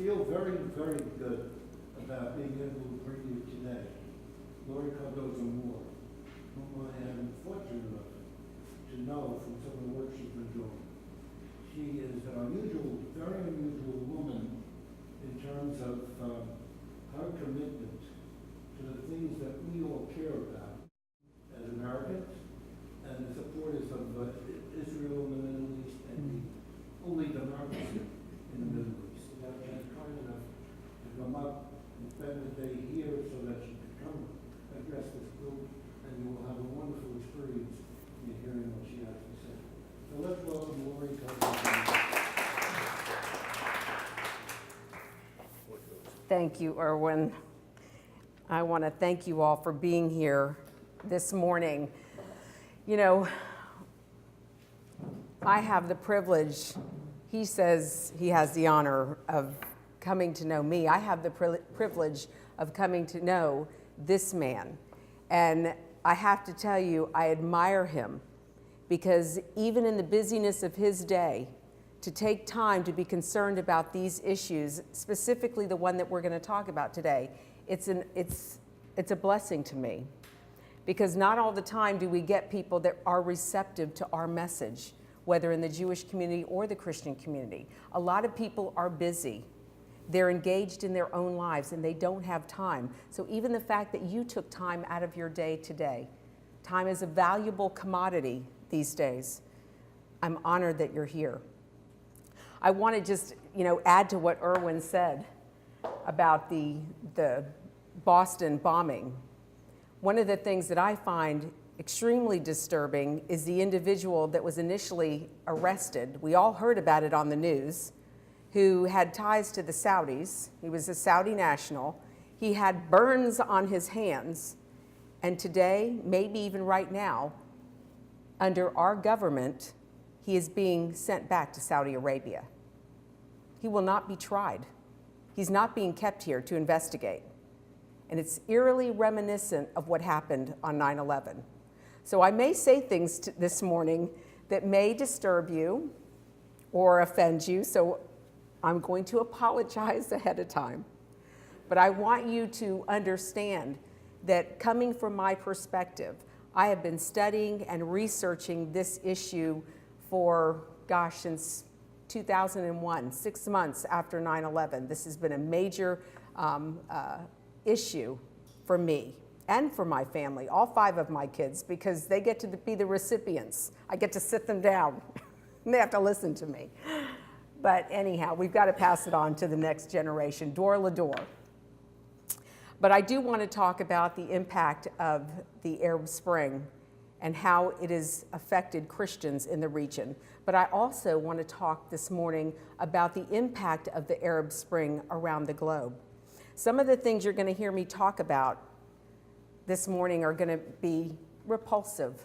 feel very, very good about being able to bring you today Lori Cardozo Moore, whom I am fortunate enough to know from some of the work she's been doing. She is an unusual, very unusual woman in terms of her commitment to the things that we all care about as Americans and the supporters of Israel in the Middle East and the only democracy in the Middle East. So that she was kind enough to come up and spend the day here so that she could come address this group, and you will have a wonderful experience in hearing what she has to say. So let's welcome Lori Cardozo. Thank you, Erwin. I want to thank you all for being here this morning. You know, I have the privilege, he says he has the honor of coming to know me. I have the privilege of coming to know this man. And I have to tell you, I admire him because even in the busyness of his day, to take time to be concerned about these issues, specifically the one that we're going to talk about today, it's a blessing to me. Because not all the time do we get people that are receptive to our message, whether in the Jewish community or the Christian community. A lot of people are busy. They're engaged in their own lives and they don't have time. So even the fact that you took time out of your day today, time is a valuable commodity these days. I'm honored that you're here. I want to just, add to what Erwin said about the Boston bombing. One of the things that I find extremely disturbing is the individual that was initially arrested. We all heard about it on the news, who had ties to the Saudis. He was a Saudi national. He had burns on his hands. And today, maybe even right now, under our government, he is being sent back to Saudi Arabia. He will not be tried. He's not being kept here to investigate. And it's eerily reminiscent of what happened on 9/11. So I may say things this morning that may disturb you or offend you, so I'm going to apologize ahead of time. But I want you to understand that coming from my perspective, I have been studying and researching this issue for, since 2001, 6 months after 9/11. This has been a major issue for me and for my family, all 5 of my kids, because they get to be the recipients. I get to sit them down and they have to listen to me. But anyhow, we've got to pass it on to the next generation, door la door. But I do want to talk about the impact of the Arab Spring and how it has affected Christians in the region. But I also want to talk this morning about the impact of the Arab Spring around the globe. Some of the things you're going to hear me talk about this morning are going to be repulsive.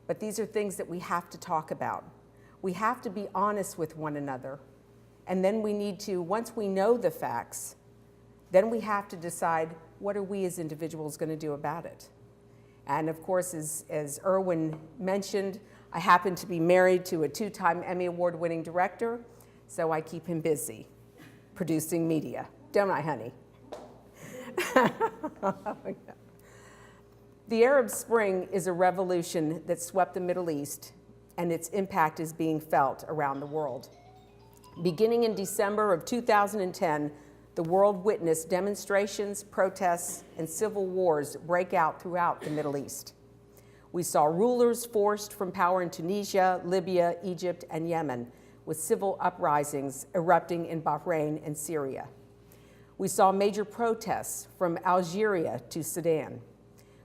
But these are things that we have to talk about. We have to be honest with one another. And then we need to, once we know the facts, then we have to decide, what are we as individuals going to do about it? And of course, as Erwin mentioned, I happen to be married to a 2-time Emmy Award-winning director, so I keep him busy producing media. Don't I, honey? The Arab Spring is a revolution that swept the Middle East, and its impact is being felt around the world. Beginning in December of 2010, the world witnessed demonstrations, protests, and civil wars break out throughout the Middle East. We saw rulers forced from power in Tunisia, Libya, Egypt, and Yemen, with civil uprisings erupting in Bahrain and Syria. We saw major protests from Algeria to Sudan,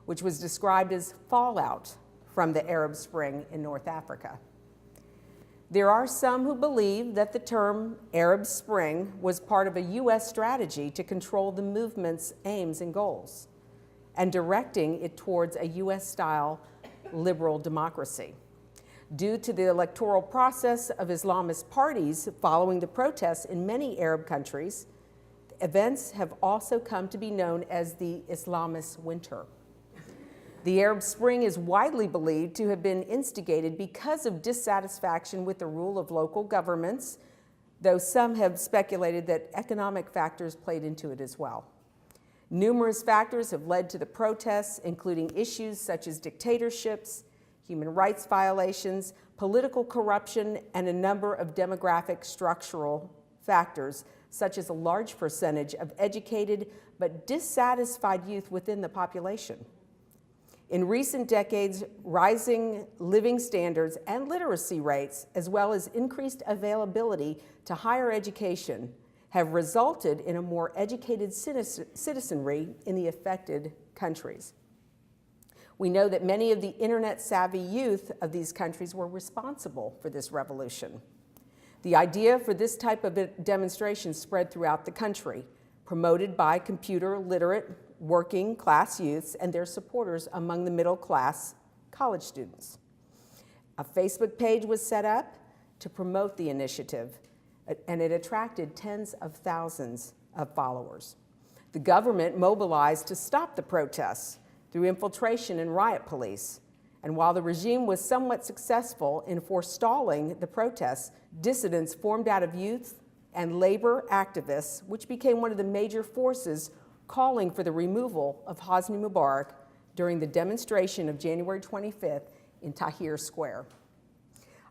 which was described as fallout from the Arab Spring in North Africa. There are some who believe that the term Arab Spring was part of a U.S. strategy to control the movement's aims and goals, and directing it towards a U.S.-style liberal democracy. Due to the electoral process of Islamist parties following the protests in many Arab countries, events have also come to be known as the Islamist Winter. The Arab Spring is widely believed to have been instigated because of dissatisfaction with the rule of local governments, though some have speculated that economic factors played into it as well. Numerous factors have led to the protests, including issues such as dictatorships, human rights violations, political corruption, and a number of demographic structural factors, such as a large percentage of educated but dissatisfied youth within the population. In recent decades, rising living standards and literacy rates, as well as increased availability to higher education, have resulted in a more educated citizenry in the affected countries. We know that many of the internet-savvy youth of these countries were responsible for this revolution. The idea for this type of demonstration spread throughout the country, promoted by computer-literate working-class youths and their supporters among the middle-class college students. A Facebook page was set up to promote the initiative, and it attracted tens of thousands of followers. The government mobilized to stop the protests through infiltration and riot police. And while the regime was somewhat successful in forestalling the protests, dissidents formed out of youth and labor activists, which became one of the major forces calling for the removal of Hosni Mubarak during the demonstration of January 25th in Tahrir Square.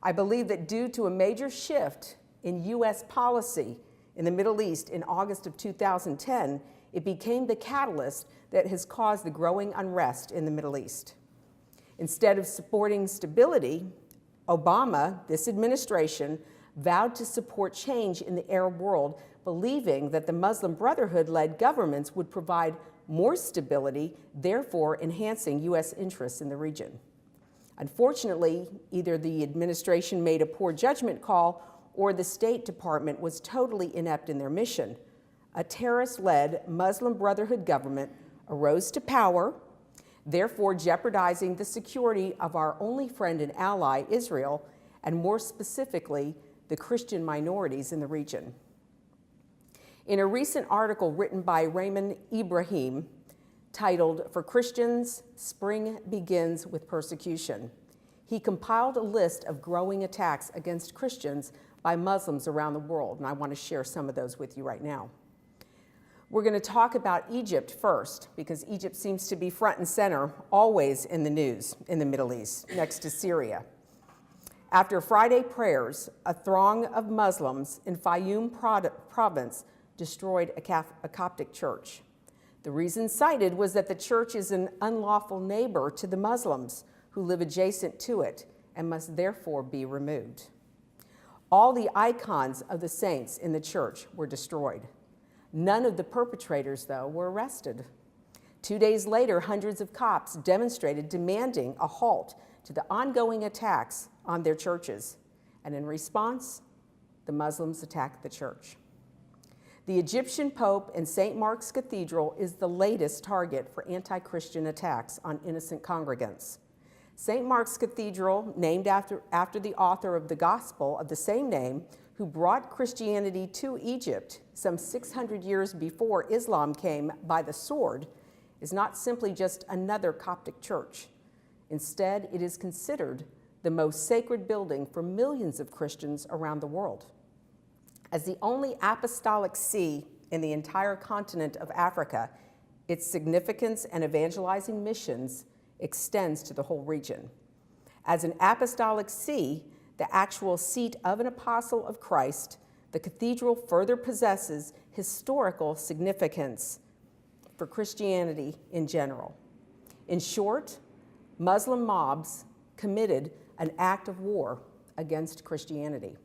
I believe that due to a major shift in U.S. policy in the Middle East in August of 2010, it became the catalyst that has caused the growing unrest in the Middle East. Instead of supporting stability, Obama, this administration, vowed to support change in the Arab world, believing that the Muslim Brotherhood-led governments would provide more stability, therefore enhancing U.S. interests in the region. Unfortunately, either the administration made a poor judgment call or the State Department was totally inept in their mission. A terrorist-led Muslim Brotherhood government arose to power, therefore jeopardizing the security of our only friend and ally, Israel, and more specifically, the Christian minorities in the region. In a recent article written by Raymond Ibrahim, titled "For Christians, Spring Begins with Persecution," he compiled a list of growing attacks against Christians by Muslims around the world, and I want to share some of those with you right now. We're going to talk about Egypt first, because Egypt seems to be front and center, always in the news in the Middle East, next to Syria. After Friday prayers, a throng of Muslims in Fayum province destroyed a Coptic church. The reason cited was that the church is an unlawful neighbor to the Muslims who live adjacent to it and must therefore be removed. All the icons of the saints in the church were destroyed. None of the perpetrators, though, were arrested. 2 days later, hundreds of Copts demonstrated demanding a halt to the ongoing attacks on their churches. And in response, the Muslims attacked the church. The Egyptian Pope and St. Mark's Cathedral is the latest target for anti-Christian attacks on innocent congregants. St. Mark's Cathedral, named after the author of the Gospel of the same name, who brought Christianity to Egypt some 600 years before Islam came by the sword, is not simply just another Coptic church. Instead, it is considered the most sacred building for millions of Christians around the world. As the only apostolic see in the entire continent of Africa, its significance and evangelizing missions extends to the whole region. As an apostolic see, the actual seat of an apostle of Christ, the cathedral further possesses historical significance for Christianity in general. In short, Muslim mobs committed an act of war against Christianity.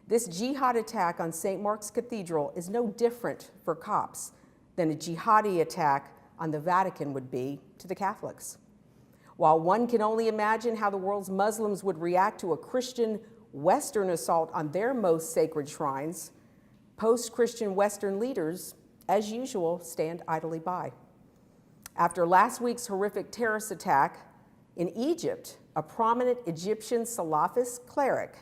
This jihad attack on St. Mark's Cathedral is no different for Copts than a jihadi attack on the Vatican would be to the Catholics. While one can only imagine how the world's Muslims would react to a Christian Western assault on their most sacred shrines, post-Christian Western leaders, as usual, stand idly by. After last week's horrific terrorist attack in Egypt, a prominent Egyptian Salafist cleric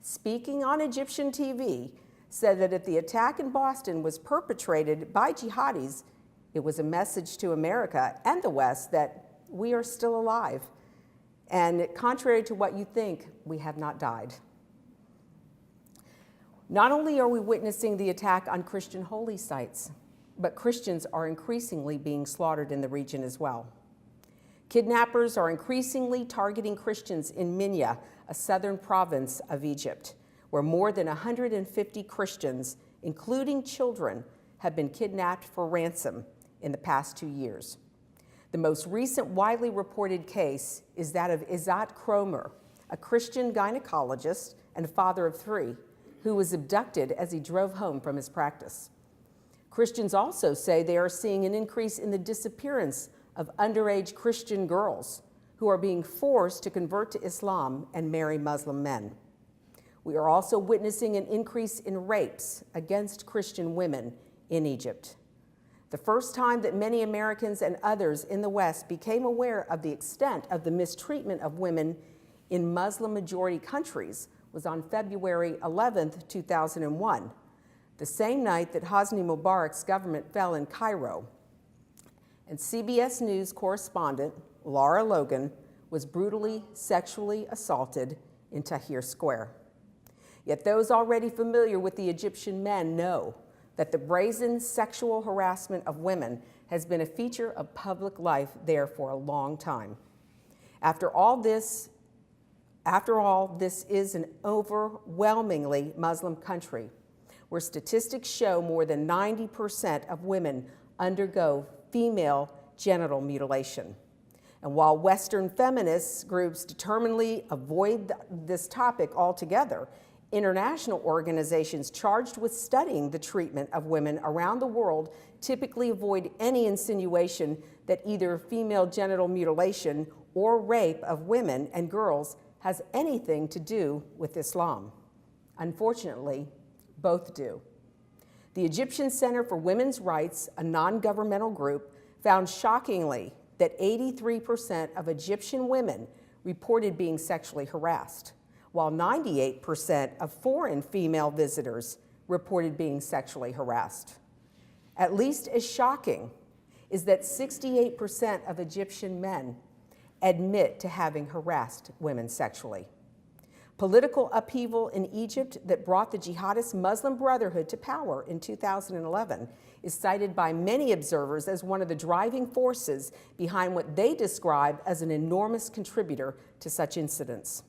speaking on Egyptian TV said that if the attack in Boston was perpetrated by jihadis, it was a message to America and the West that we are still alive. And contrary to what you think, we have not died. Not only are we witnessing the attack on Christian holy sites, but Christians are increasingly being slaughtered in the region as well. Kidnappers are increasingly targeting Christians in Minya, a southern province of Egypt, where more than 150 Christians, including children, have been kidnapped for ransom in the past 2 years. The most recent widely reported case is that of Izzat Kromer, a Christian gynecologist and father of 3, who was abducted as he drove home from his practice. Christians also say they are seeing an increase in the disappearance of underage Christian girls who are being forced to convert to Islam and marry Muslim men. We are also witnessing an increase in rapes against Christian women in Egypt. The first time that many Americans and others in the West became aware of the extent of the mistreatment of women in Muslim-majority countries was on February 11th, 2001, the same night that Hosni Mubarak's government fell in Cairo. And CBS News correspondent Lara Logan was brutally sexually assaulted in Tahrir Square. Yet those already familiar with the Egyptian men know that the brazen sexual harassment of women has been a feature of public life there for a long time. After all, this is an overwhelmingly Muslim country, where statistics show more than 90% of women undergo female genital mutilation. And while Western feminist groups determinedly avoid this topic altogether, international organizations charged with studying the treatment of women around the world typically avoid any insinuation that either female genital mutilation or rape of women and girls has anything to do with Islam. Unfortunately, both do. The Egyptian Center for Women's Rights, a non-governmental group, found shockingly that 83% of Egyptian women reported being sexually harassed, while 98% of foreign female visitors reported being sexually harassed. At least as shocking is that 68% of Egyptian men admit to having harassed women sexually. Political upheaval in Egypt that brought the jihadist Muslim Brotherhood to power in 2011 is cited by many observers as one of the driving forces behind what they describe as an enormous contributor to such incidents.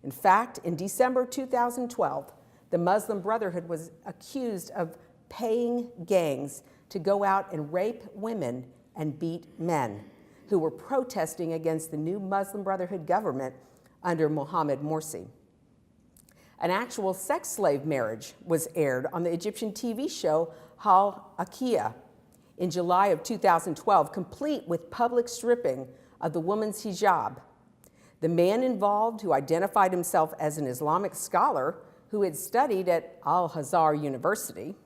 In fact, in December 2012, the Muslim Brotherhood was accused of paying gangs to go out and rape women and beat men who were protesting against the new Muslim Brotherhood government under Mohamed Morsi. An actual sex slave marriage was aired on the Egyptian TV show Hal Akia in July of 2012, complete with public stripping of the woman's hijab. The man involved, who identified himself as an Islamic scholar who had studied at Al-Azhar University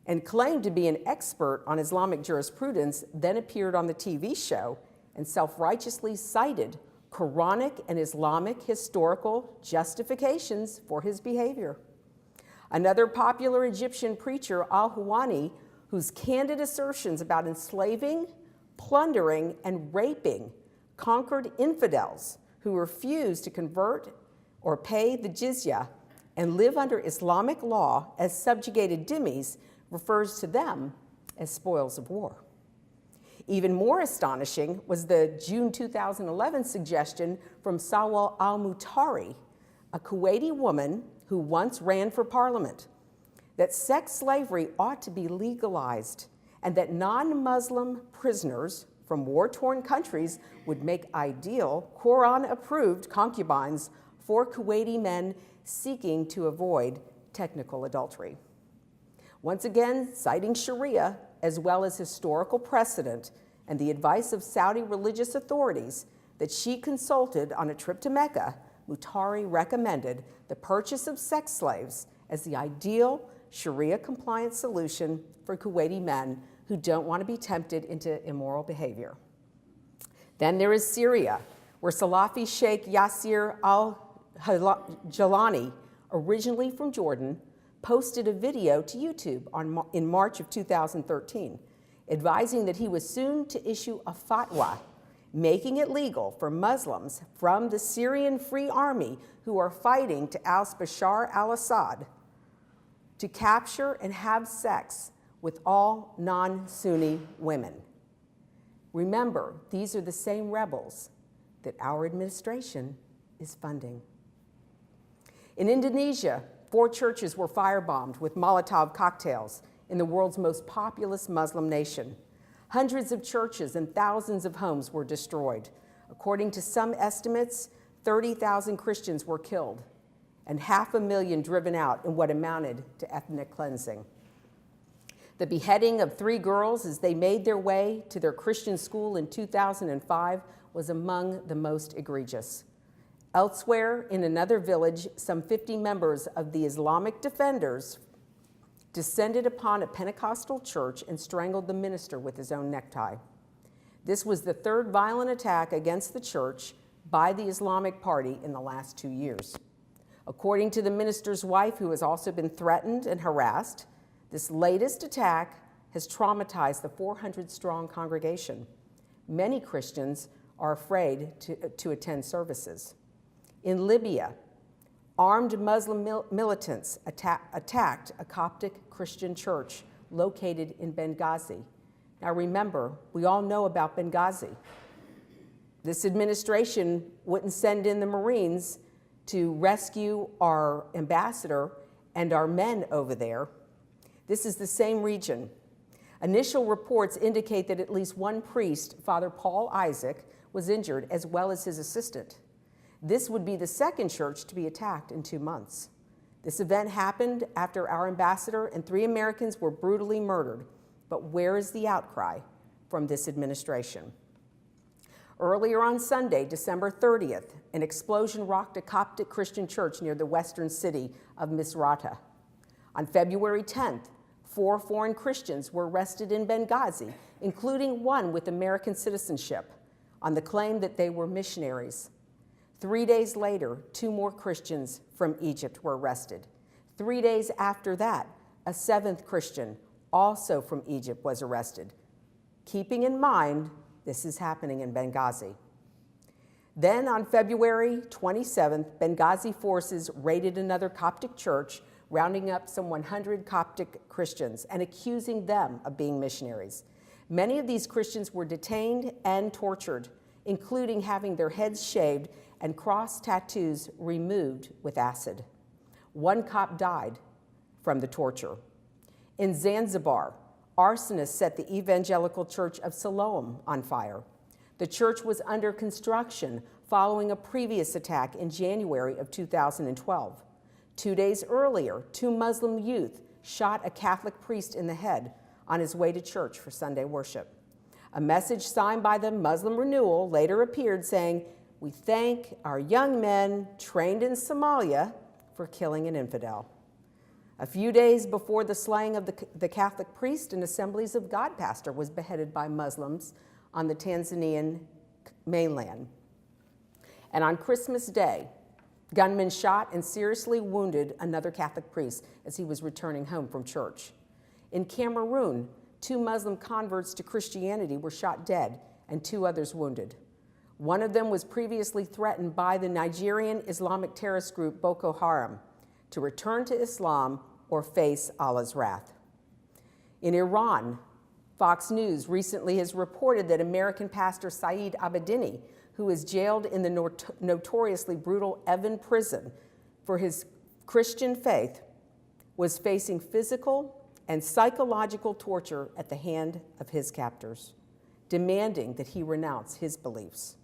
and claimed to be an expert on Islamic jurisprudence, then appeared on the TV show and self-righteously cited Quranic and Islamic historical justifications for his behavior. Another popular Egyptian preacher, Al-Hawani, whose candid assertions about enslaving, plundering, and raping conquered infidels who refused to convert or pay the jizya and live under Islamic law as subjugated dhimmis, refers to them as spoils of war. Even more astonishing was the June 2011 suggestion from Sawal al-Mutari, a Kuwaiti woman who once ran for parliament, that sex slavery ought to be legalized and that non-Muslim prisoners from war-torn countries would make ideal Quran-approved concubines for Kuwaiti men seeking to avoid technical adultery. Once again, citing Sharia as well as historical precedent and the advice of Saudi religious authorities that she consulted on a trip to Mecca, Mutari recommended the purchase of sex slaves as the ideal Sharia-compliant solution for Kuwaiti men who don't want to be tempted into immoral behavior. Then there is Syria, where Salafi Sheikh Yasser al-Jalani, originally from Jordan, posted a video to YouTube in March of 2013, advising that he was soon to issue a fatwa, making it legal for Muslims from the Syrian Free Army who are fighting to oust Bashar al-Assad to capture and have sex with all non-Sunni women. Remember, these are the same rebels that our administration is funding. In Indonesia, 4 churches were firebombed with Molotov cocktails in the world's most populous Muslim nation. Hundreds of churches and thousands of homes were destroyed. According to some estimates, 30,000 Christians were killed and 500,000 driven out in what amounted to ethnic cleansing. The beheading of 3 girls as they made their way to their Christian school in 2005 was among the most egregious. Elsewhere, in another village, some 50 members of the Islamic Defenders descended upon a Pentecostal church and strangled the minister with his own necktie. This was the 3rd violent attack against the church by the Islamic Party in the last 2 years. According to the minister's wife, who has also been threatened and harassed, this latest attack has traumatized the 400-strong congregation. Many Christians are afraid to attend services. In Libya, armed Muslim militants attacked a Coptic Christian church located in Benghazi. Now remember, we all know about Benghazi. This administration wouldn't send in the Marines to rescue our ambassador and our men over there. This is the same region. Initial reports indicate that at least 1 priest, Father Paul Isaac, was injured, as well as his assistant. This would be the 2nd church to be attacked in 2 months. This event happened after our ambassador and 3 Americans were brutally murdered. But where is the outcry from this administration? Earlier on Sunday, December 30th, an explosion rocked a Coptic Christian church near the western city of Misrata. On February 10th, 4 foreign Christians were arrested in Benghazi, including 1 with American citizenship, on the claim that they were missionaries. 3 days later, 2 more Christians from Egypt were arrested. 3 days after that, a 7th Christian, also from Egypt, was arrested. Keeping in mind, this is happening in Benghazi. Then on February 27th, Benghazi forces raided another Coptic church, rounding up some 100 Coptic Christians and accusing them of being missionaries. Many of these Christians were detained and tortured, including having their heads shaved and cross tattoos removed with acid. 1 cop died from the torture. In Zanzibar, arsonists set the Evangelical Church of Siloam on fire. The church was under construction following a previous attack in January of 2012. 2 days earlier, 2 Muslim youth shot a Catholic priest in the head on his way to church for Sunday worship. A message signed by the Muslim Renewal later appeared saying, "We thank our young men trained in Somalia for killing an infidel." A few days before the slaying of the Catholic priest, an Assemblies of God pastor was beheaded by Muslims on the Tanzanian mainland. And on Christmas Day, gunmen shot and seriously wounded another Catholic priest as he was returning home from church. In Cameroon, 2 Muslim converts to Christianity were shot dead and 2 others wounded. One of them was previously threatened by the Nigerian Islamic terrorist group Boko Haram to return to Islam or face Allah's wrath. In Iran, Fox News recently has reported that American pastor Saeed Abedini, who is jailed in the notoriously brutal Evin prison for his Christian faith, was facing physical and psychological torture at the hand of his captors, demanding that he renounce his beliefs.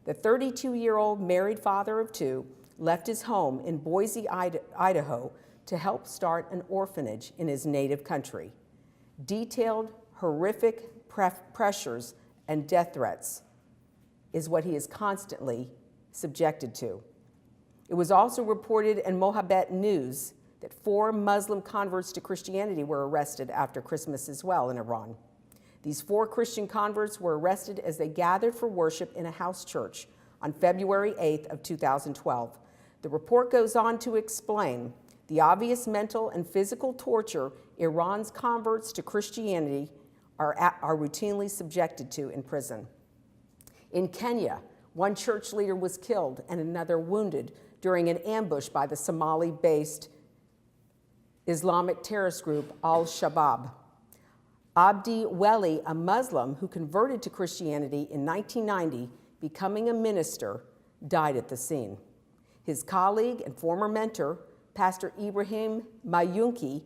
The 32-year-old married father of 2 left his home in Boise, Idaho, to help start an orphanage in his native country. Detailed, horrific pressures and death threats is what he is constantly subjected to. It was also reported in Mohabbat News that 4 Muslim converts to Christianity were arrested after Christmas as well in Iran. These 4 Christian converts were arrested as they gathered for worship in a house church on February 8th of 2012. The report goes on to explain the obvious mental and physical torture Iran's converts to Christianity are routinely subjected to in prison. In Kenya, 1 church leader was killed and another wounded during an ambush by the Somali-based Islamic terrorist group Al-Shabaab. Abdi Weli, a Muslim who converted to Christianity in 1990, becoming a minister, died at the scene. His colleague and former mentor, Pastor Ibrahim Mayunki,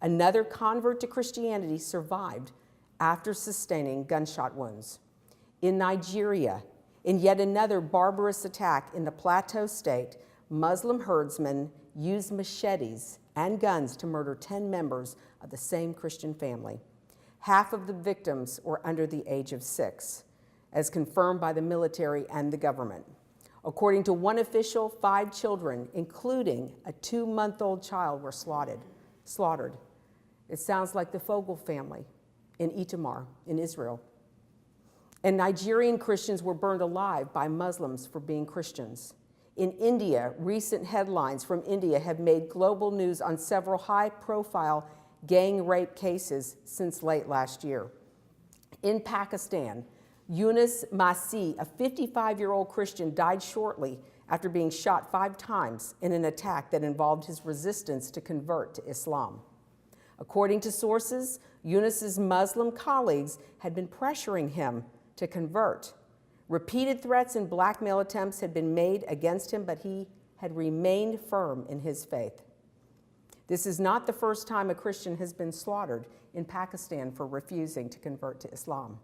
another convert to Christianity, survived after sustaining gunshot wounds. In Nigeria, in yet another barbarous attack in the Plateau State, Muslim herdsmen used machetes and guns to murder 10 members of the same Christian family. Half of the victims were under the age of 6, as confirmed by the military and the government. According to one official, 5 children, including a 2-month-old child, were slaughtered. It sounds like the Fogel family in Itamar in Israel. And Nigerian Christians were burned alive by Muslims for being Christians. In India, recent headlines from India have made global news on several high-profile gang rape cases since late last year. In Pakistan, Yunus Masih, a 55-year-old Christian, died shortly after being shot 5 times in an attack that involved his resistance to convert to Islam. According to sources, Yunus's Muslim colleagues had been pressuring him to convert. Repeated threats and blackmail attempts had been made against him, but he had remained firm in his faith. This is not the first time a Christian has been slaughtered in Pakistan for refusing to convert to Islam.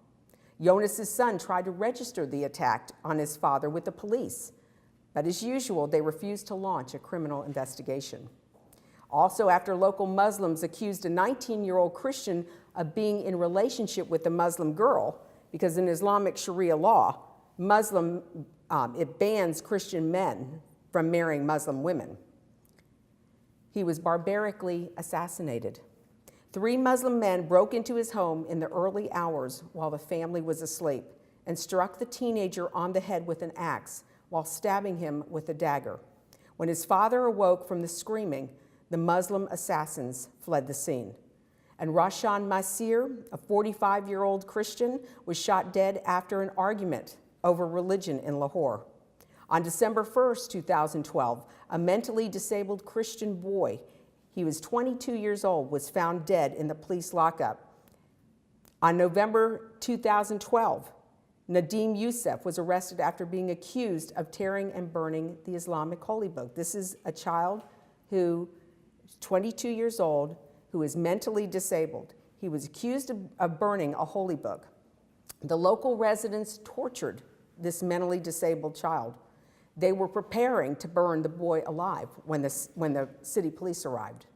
Yunus's son tried to register the attack on his father with the police, but as usual, they refused to launch a criminal investigation. Also, after local Muslims accused a 19-year-old Christian of being in relationship with a Muslim girl, because in Islamic Sharia law, it bans Christian men from marrying Muslim women. He was barbarically assassinated. 3 Muslim men broke into his home in the early hours while the family was asleep and struck the teenager on the head with an axe while stabbing him with a dagger. When his father awoke from the screaming, the Muslim assassins fled the scene. And Rashan Masir, a 45-year-old Christian, was shot dead after an argument over religion in Lahore. On December 1st, 2012, a mentally disabled Christian boy, he was 22 years old, was found dead in the police lockup. On November 2012, Nadim Youssef was arrested after being accused of tearing and burning the Islamic holy book. This is a child who is 22 years old, who is mentally disabled. He was accused of burning a holy book. The local residents tortured this mentally disabled child. They were preparing to burn the boy alive when the city police arrived.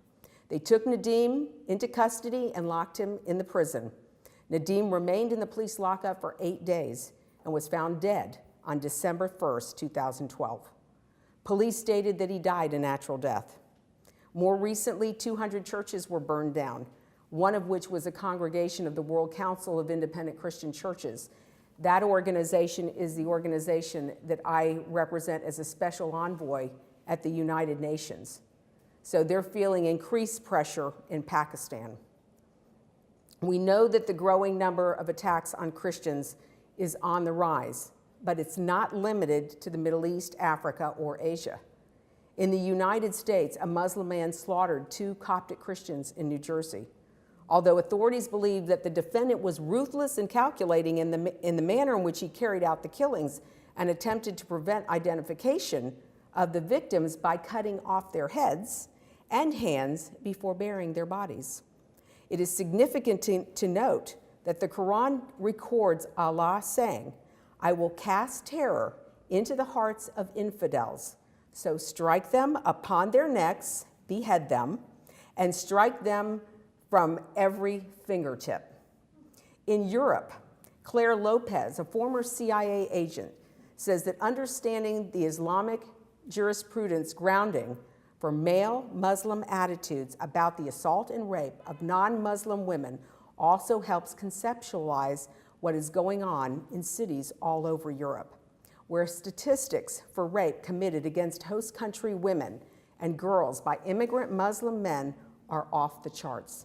They took Nadim into custody and locked him in the prison. Nadim remained in the police lockup for 8 days and was found dead on December 1st, 2012. Police stated that he died a natural death. More recently, 200 churches were burned down, one of which was a congregation of the World Council of Independent Christian Churches. That organization is the organization that I represent as a special envoy at the United Nations. So they're feeling increased pressure in Pakistan. We know that the growing number of attacks on Christians is on the rise, but it's not limited to the Middle East, Africa, or Asia. In the United States, a Muslim man slaughtered 2 Coptic Christians in New Jersey. Although authorities believe that the defendant was ruthless and calculating in the manner in which he carried out the killings and attempted to prevent identification of the victims by cutting off their heads and hands before burying their bodies. It is significant to note that the Quran records Allah saying, "I will cast terror into the hearts of infidels, so strike them upon their necks, behead them, and strike them from every fingertip." In Europe, Claire Lopez, a former CIA agent, says that understanding the Islamic jurisprudence grounding for male Muslim attitudes about the assault and rape of non-Muslim women also helps conceptualize what is going on in cities all over Europe, where statistics for rape committed against host country women and girls by immigrant Muslim men are off the charts.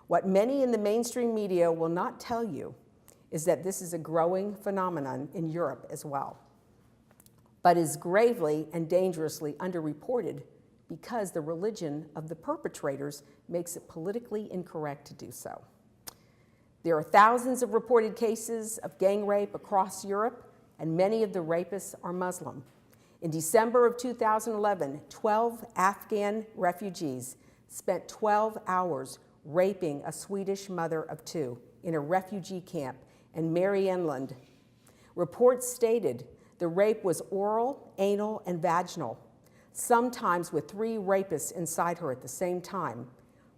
What many in the mainstream media will not tell you is that this is a growing phenomenon in Europe as well, but is gravely and dangerously underreported because the religion of the perpetrators makes it politically incorrect to do so. There are thousands of reported cases of gang rape across Europe, and many of the rapists are Muslim. In December of 2011, 12 Afghan refugees spent 12 hours raping a Swedish mother of two in a refugee camp in Marienland. Reports stated the rape was oral, anal, and vaginal, sometimes with 3 rapists inside her at the same time,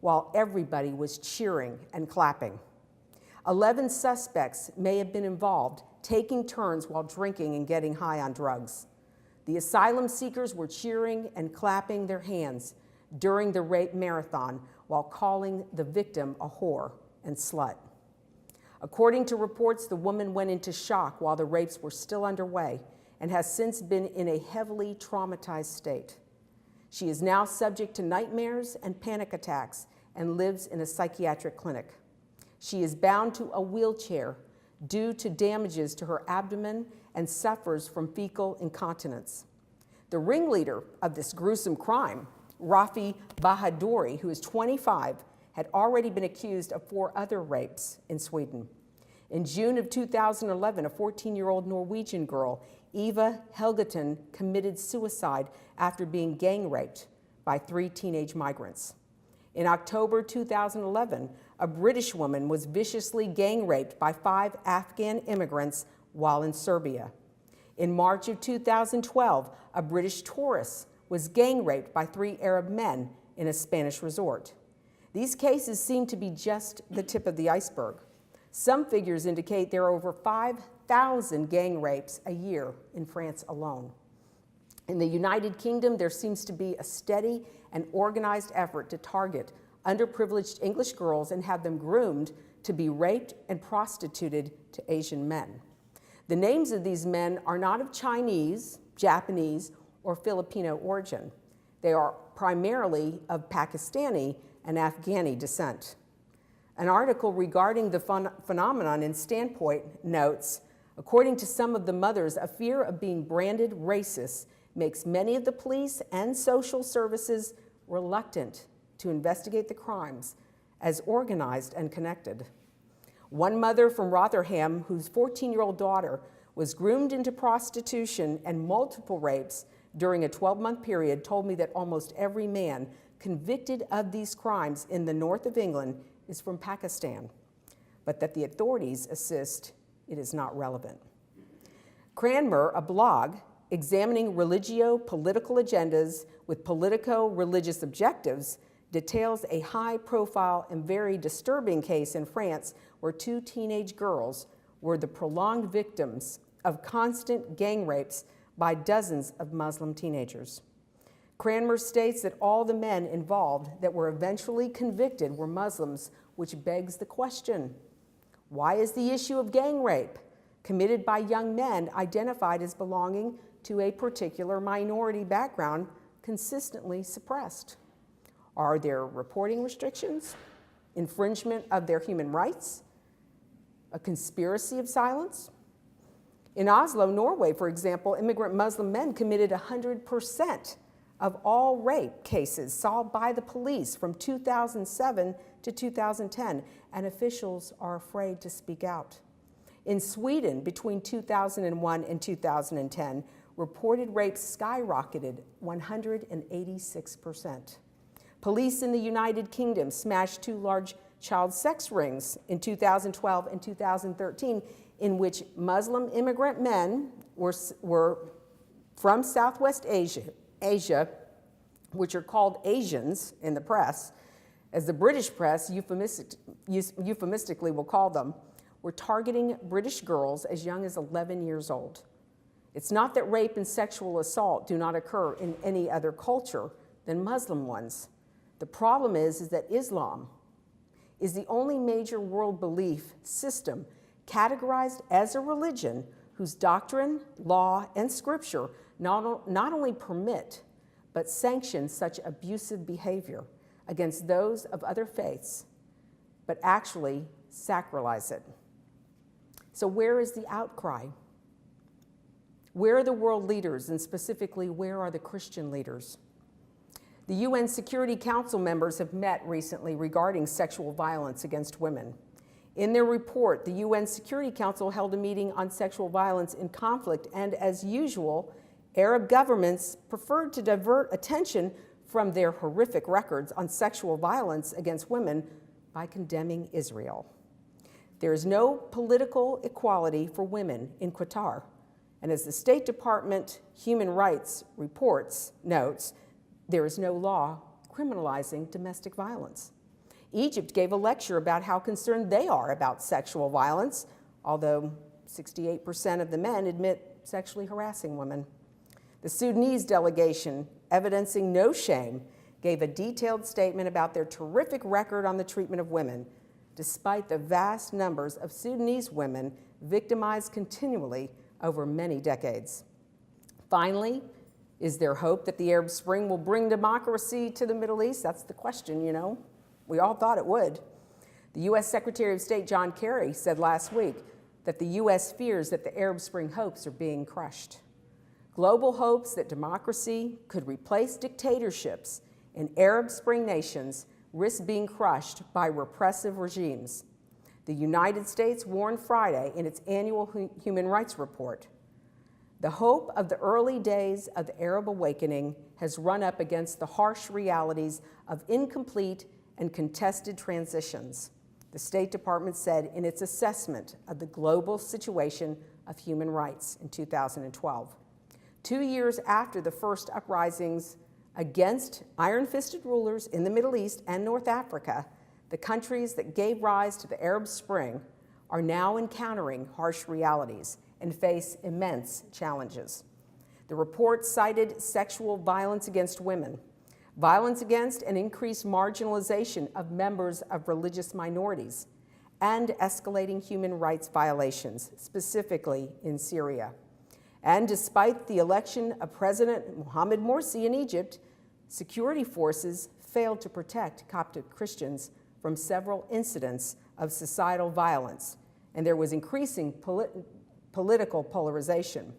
while everybody was cheering and clapping. 11 suspects may have been involved, taking turns while drinking and getting high on drugs. The asylum seekers were cheering and clapping their hands during the rape marathon while calling the victim a whore and slut. According to reports, the woman went into shock while the rapes were still underway and has since been in a heavily traumatized state. She is now subject to nightmares and panic attacks and lives in a psychiatric clinic. She is bound to a wheelchair due to damages to her abdomen and suffers from fecal incontinence. The ringleader of this gruesome crime, Rafi Bahadouri, who is 25, had already been accused of 4 other rapes in Sweden. In June of 2011, a 14-year-old Norwegian girl, Eva Helgeton, committed suicide after being gang raped by 3 teenage migrants. In October 2011, a British woman was viciously gang raped by 5 Afghan immigrants while in Serbia. In March of 2012, a British tourist was gang raped by 3 Arab men in a Spanish resort. These cases seem to be just the tip of the iceberg. Some figures indicate there are over 5,000 gang rapes a year in France alone. In the United Kingdom, there seems to be a steady and organized effort to target underprivileged English girls and have them groomed to be raped and prostituted to Asian men. The names of these men are not of Chinese, Japanese, or Filipino origin. They are primarily of Pakistani and Afghani descent. An article regarding the phenomenon in Standpoint notes, according to some of the mothers, a fear of being branded racist makes many of the police and social services reluctant to investigate the crimes as organized and connected. One mother from Rotherham, whose 14-year-old daughter was groomed into prostitution and multiple rapes during a 12-month period, told me that almost every man convicted of these crimes in the north of England is from Pakistan, but that the authorities insist it is not relevant. Cranmer, a blog examining religio-political agendas with politico-religious objectives, details a high-profile and very disturbing case in France where 2 teenage girls were the prolonged victims of constant gang rapes by dozens of Muslim teenagers. Cranmer states that all the men involved that were eventually convicted were Muslims, which begs the question, why is the issue of gang rape committed by young men identified as belonging to a particular minority background consistently suppressed? Are there reporting restrictions, infringement of their human rights, a conspiracy of silence? In Oslo, Norway, for example, immigrant Muslim men committed 100% of all rape cases solved by the police from 2007 to 2010, and officials are afraid to speak out. In Sweden, between 2001 and 2010, reported rapes skyrocketed 186%. Police in the United Kingdom smashed 2 large child sex rings in 2012 and 2013, in which Muslim immigrant men were from Southwest Asia, which are called Asians in the press, as the British press euphemistically will call them, were targeting British girls as young as 11 years old. It's not that rape and sexual assault do not occur in any other culture than Muslim ones. The problem is that Islam is the only major world belief system categorized as a religion whose doctrine, law, and scripture not only permit, but sanction such abusive behavior against those of other faiths, but actually sacralize it. So where is the outcry? Where are the world leaders, and specifically, where are the Christian leaders? The UN Security Council members have met recently regarding sexual violence against women. In their report, the UN Security Council held a meeting on sexual violence in conflict, and as usual, Arab governments preferred to divert attention from their horrific records on sexual violence against women by condemning Israel. There is no political equality for women in Qatar, and as the State Department Human Rights reports notes, there is no law criminalizing domestic violence. Egypt gave a lecture about how concerned they are about sexual violence, although 68% of the men admit sexually harassing women. The Sudanese delegation, evidencing no shame, gave a detailed statement about their terrific record on the treatment of women, despite the vast numbers of Sudanese women victimized continually over many decades. Finally, is there hope that the Arab Spring will bring democracy to the Middle East? That's the question, you know. We all thought it would. The U.S. Secretary of State John Kerry said last week that the U.S. fears that the Arab Spring hopes are being crushed. Global hopes that democracy could replace dictatorships in Arab Spring nations risk being crushed by repressive regimes. The United States warned Friday in its annual human rights report. The hope of the early days of the Arab awakening has run up against the harsh realities of incomplete and contested transitions, the State Department said in its assessment of the global situation of human rights in 2012. 2 years after the first uprisings against iron-fisted rulers in the Middle East and North Africa, the countries that gave rise to the Arab Spring are now encountering harsh realities and face immense challenges. The report cited sexual violence against women, violence against and increased marginalization of members of religious minorities, and escalating human rights violations, specifically in Syria. And despite the election of President Mohamed Morsi in Egypt, security forces failed to protect Coptic Christians from several incidents of societal violence, and there was increasing political polarization.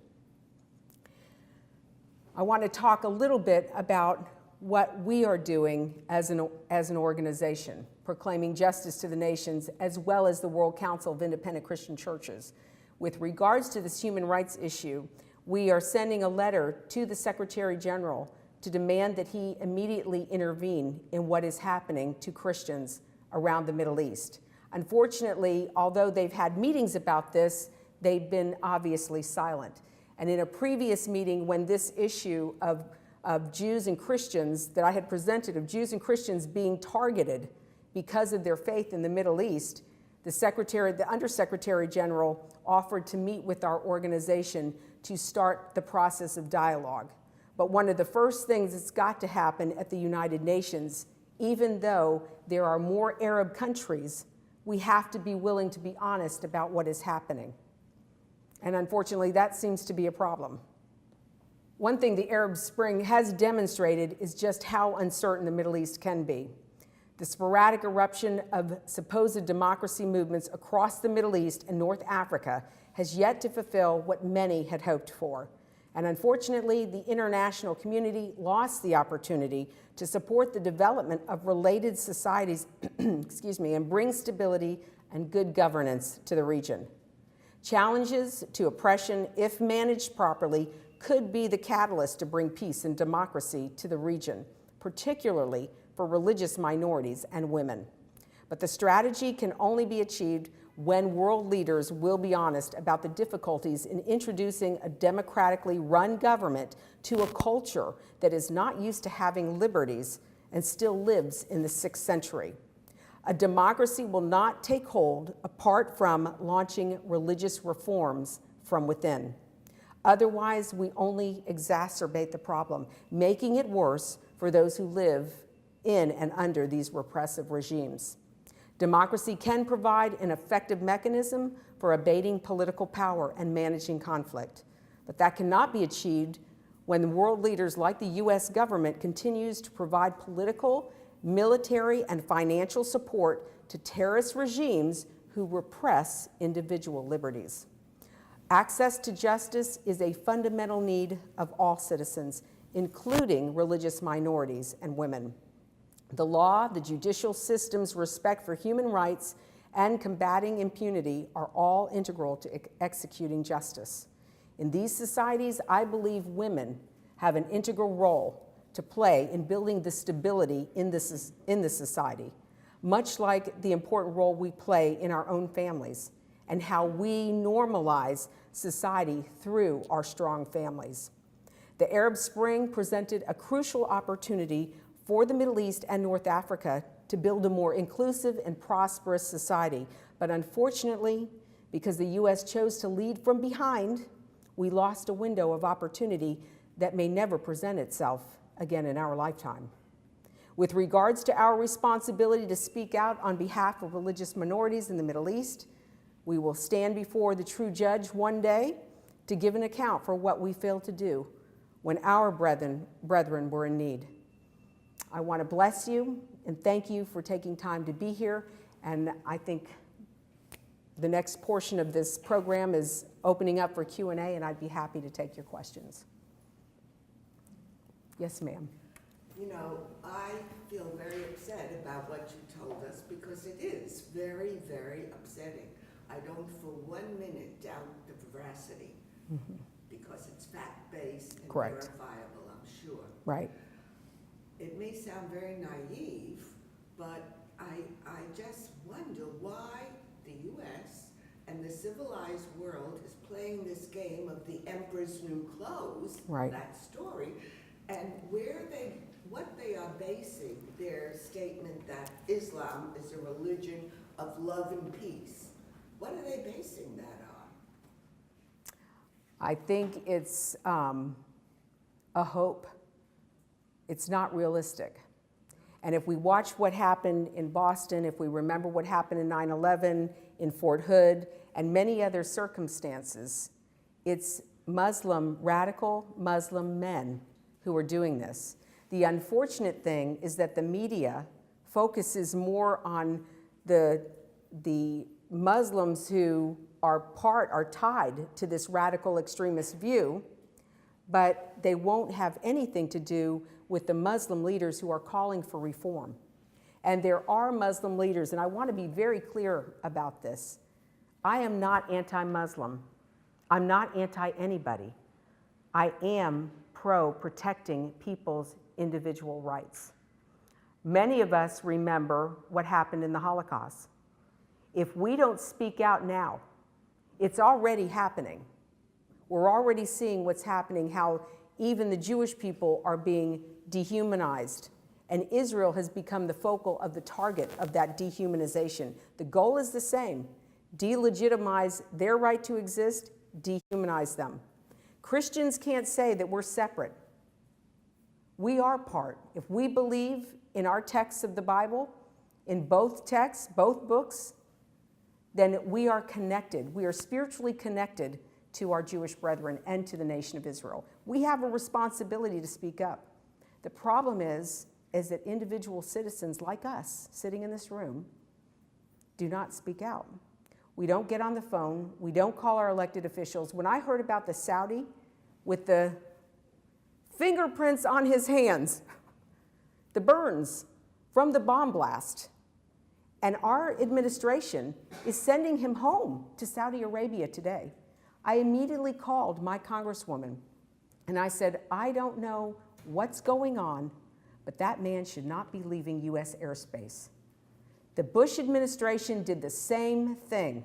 I want to talk a little bit about what we are doing as an organization, proclaiming justice to the nations, as well as the World Council of Independent Christian Churches. With regards to this human rights issue, we are sending a letter to the Secretary General to demand that he immediately intervene in what is happening to Christians around the Middle East. Unfortunately, although they've had meetings about this, they've been obviously silent. And in a previous meeting, when this issue of Jews and Christians that I had presented, of Jews and Christians being targeted because of their faith in the Middle East, the Undersecretary General offered to meet with our organization to start the process of dialogue. But one of the first things that's got to happen at the United Nations, even though there are more Arab countries, we have to be willing to be honest about what is happening. And unfortunately, that seems to be a problem. One thing the Arab Spring has demonstrated is just how uncertain the Middle East can be. The sporadic eruption of supposed democracy movements across the Middle East and North Africa has yet to fulfill what many had hoped for. And unfortunately, the international community lost the opportunity to support the development of related societies and bring stability and good governance to the region. Challenges to oppression, if managed properly, could be the catalyst to bring peace and democracy to the region, particularly for religious minorities and women. But the strategy can only be achieved when world leaders will be honest about the difficulties in introducing a democratically run government to a culture that is not used to having liberties and still lives in the 6th century. A democracy will not take hold apart from launching religious reforms from within. Otherwise, we only exacerbate the problem, making it worse for those who live in and under these repressive regimes. Democracy can provide an effective mechanism for abating political power and managing conflict, but that cannot be achieved when world leaders like the U.S. government continues to provide political, military, and financial support to terrorist regimes who repress individual liberties. Access to justice is a fundamental need of all citizens, including religious minorities and women. The law, the judicial system's respect for human rights, and combating impunity are all integral to executing justice. In these societies, I believe women have an integral role to play in building the stability in the society, much like the important role we play in our own families and how we normalize society through our strong families. The Arab Spring presented a crucial opportunity for the Middle East and North Africa to build a more inclusive and prosperous society. But unfortunately, because the U.S. chose to lead from behind, we lost a window of opportunity that may never present itself again in our lifetime. With regards to our responsibility to speak out on behalf of religious minorities in the Middle East, we will stand before the true judge one day to give an account for what we failed to do when our brethren were in need. I want to bless you and thank you for taking time to be here. And I think the next portion of this program is opening up for Q&A, and I'd be happy to take your questions. Yes, ma'am. You know, I feel very upset about what you told us because it is very, very upsetting. I don't for 1 minute doubt the veracity because it's fact-based and Correct. verifiable, I'm sure. Right. It may sound very naive, but I just wonder why the U.S. and the civilized world is playing this game of the emperor's new clothes, Right. that story, and what they are basing their statement that Islam is a religion of love and peace. What are they basing that on? I think it's a hope. It's not realistic. And if we watch what happened in Boston, if we remember what happened in 9/11, in Fort Hood, and many other circumstances, it's radical Muslim men who are doing this. The unfortunate thing is that the media focuses more on the Muslims who are tied to this radical extremist view, but they won't have anything to do with the Muslim leaders who are calling for reform. And there are Muslim leaders, and I want to be very clear about this. I am not anti-Muslim. I'm not anti-anybody. I am pro-protecting people's individual rights. Many of us remember what happened in the Holocaust. If we don't speak out now, it's already happening. We're already seeing what's happening, how even the Jewish people are being dehumanized, and Israel has become the focal of the target of that dehumanization. The goal is the same: delegitimize their right to exist, dehumanize them. Christians can't say that we're separate. We are part. If we believe in our texts of the Bible, in both texts, both books, then we are connected. We are spiritually connected to our Jewish brethren and to the nation of Israel. We have a responsibility to speak up. The problem is that individual citizens like us sitting in this room do not speak out. We don't get on the phone. We don't call our elected officials. When I heard about the Saudi with the fingerprints on his hands, the burns from the bomb blast, and our administration is sending him home to Saudi Arabia today, I immediately called my congresswoman and I said, I don't know what's going on, but that man should not be leaving U.S. airspace. The Bush administration did the same thing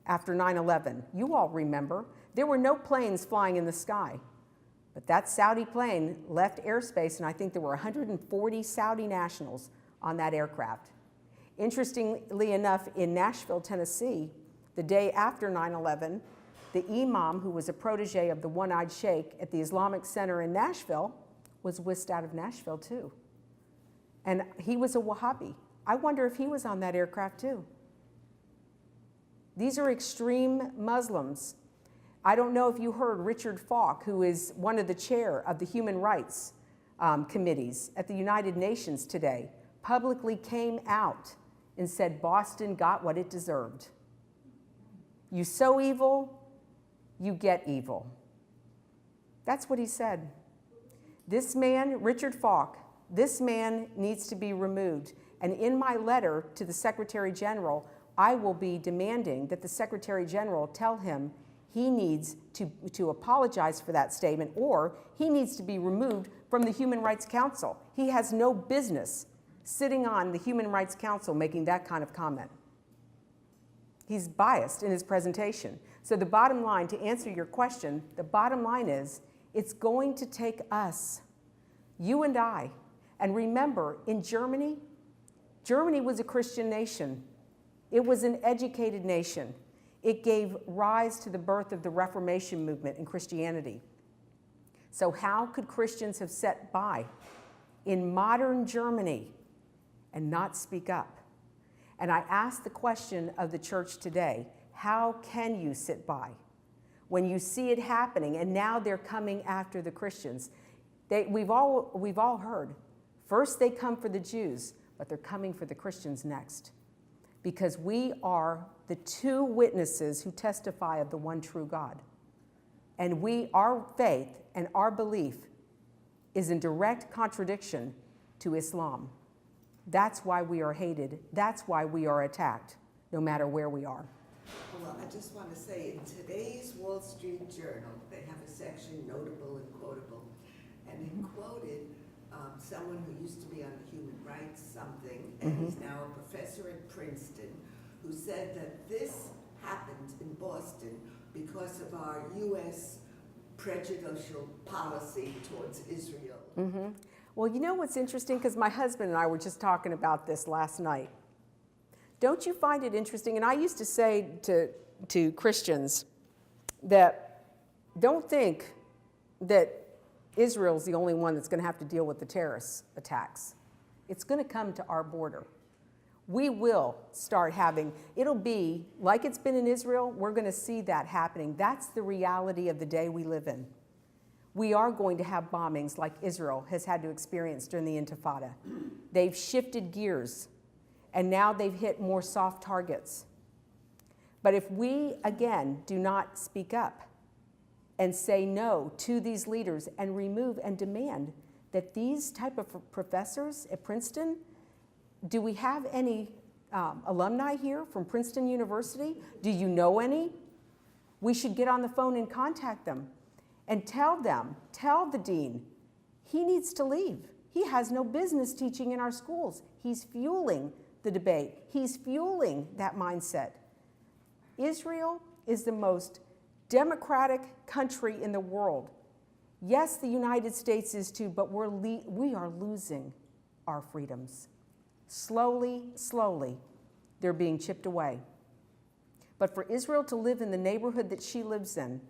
after 9/11. You all remember, there were no planes flying in the sky, but that Saudi plane left airspace, and I think there were 140 Saudi nationals on that aircraft. Interestingly enough, in Nashville, Tennessee, the day after 9/11, the imam, who was a protege of the one-eyed sheikh at the Islamic Center in Nashville, was whisked out of Nashville too. And he was a Wahhabi. I wonder if he was on that aircraft too. These are extreme Muslims. I don't know if you heard Richard Falk, who is one of the chair of the human rights committees at the United Nations today, publicly came out and said Boston got what it deserved. You sow evil, you get evil. That's what he said. This man, Richard Falk, this man needs to be removed. And in my letter to the Secretary General, I will be demanding that the Secretary General tell him he needs to apologize for that statement, or he needs to be removed from the Human Rights Council. He has no business sitting on the Human Rights Council making that kind of comment. He's biased in his presentation. So the bottom line, to answer your question, the bottom line is it's going to take us, you and I. And remember, in Germany, Germany was a Christian nation. It was an educated nation. It gave rise to the birth of the Reformation movement in Christianity. So how could Christians have sat by in modern Germany and not speak up? And I ask the question of the church today, how can you sit by when you see it happening and now they're coming after the Christians? We've all heard, first they come for the Jews, but they're coming for the Christians next. Because we are the two witnesses who testify of the one true God. And our faith and our belief is in direct contradiction to Islam. That's why we are hated. That's why we are attacked, no matter where we are. Well, I just want to say, in today's Wall Street Journal, they have a section, notable and quotable, and it quoted someone who used to be on Human Rights something, and he's now a professor at Princeton, who said that this happened in Boston because of our U.S. prejudicial policy towards Israel. Mm-hmm. Well, you know what's interesting? Because my husband and I were just talking about this last night. Don't you find it interesting? And I used to say to Christians that don't think that Israel's the only one that's going to have to deal with the terrorist attacks. It's going to come to our border. We will start having, it'll be like it's been in Israel, we're going to see that happening. That's the reality of the day we live in. We are going to have bombings like Israel has had to experience during the Intifada. They've shifted gears, and now they've hit more soft targets. But if we, again, do not speak up and say no to these leaders and remove and demand that these type of professors at Princeton, do we have any alumni here from Princeton University? Do you know any? We should get on the phone and contact them and tell the dean, he needs to leave. He has no business teaching in our schools. He's fueling the debate. He's fueling that mindset. Israel is the most democratic country in the world. Yes, the United States is too, but we are losing our freedoms. Slowly, slowly, they're being chipped away. But for Israel to live in the neighborhood that she lives in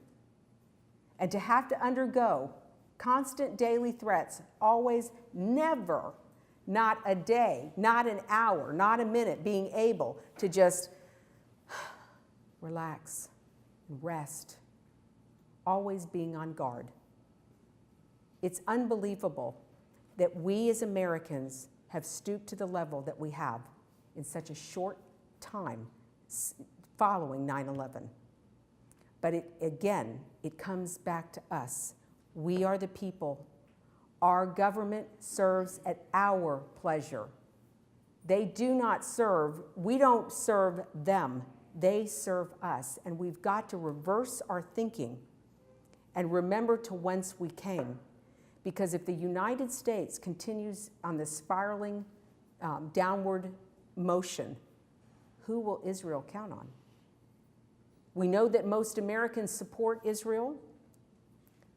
and to have to undergo constant daily threats, always, never, not a day, not an hour, not a minute, being able to just relax, rest, always being on guard. It's unbelievable that we as Americans have stooped to the level that we have in such a short time following 9/11. But it comes back to us. We are the people. Our government serves at our pleasure. They do not serve, we don't serve them. They serve us. And we've got to reverse our thinking and remember to whence we came. Because if the United States continues on this spiraling downward motion, who will Israel count on? We know that most Americans support Israel,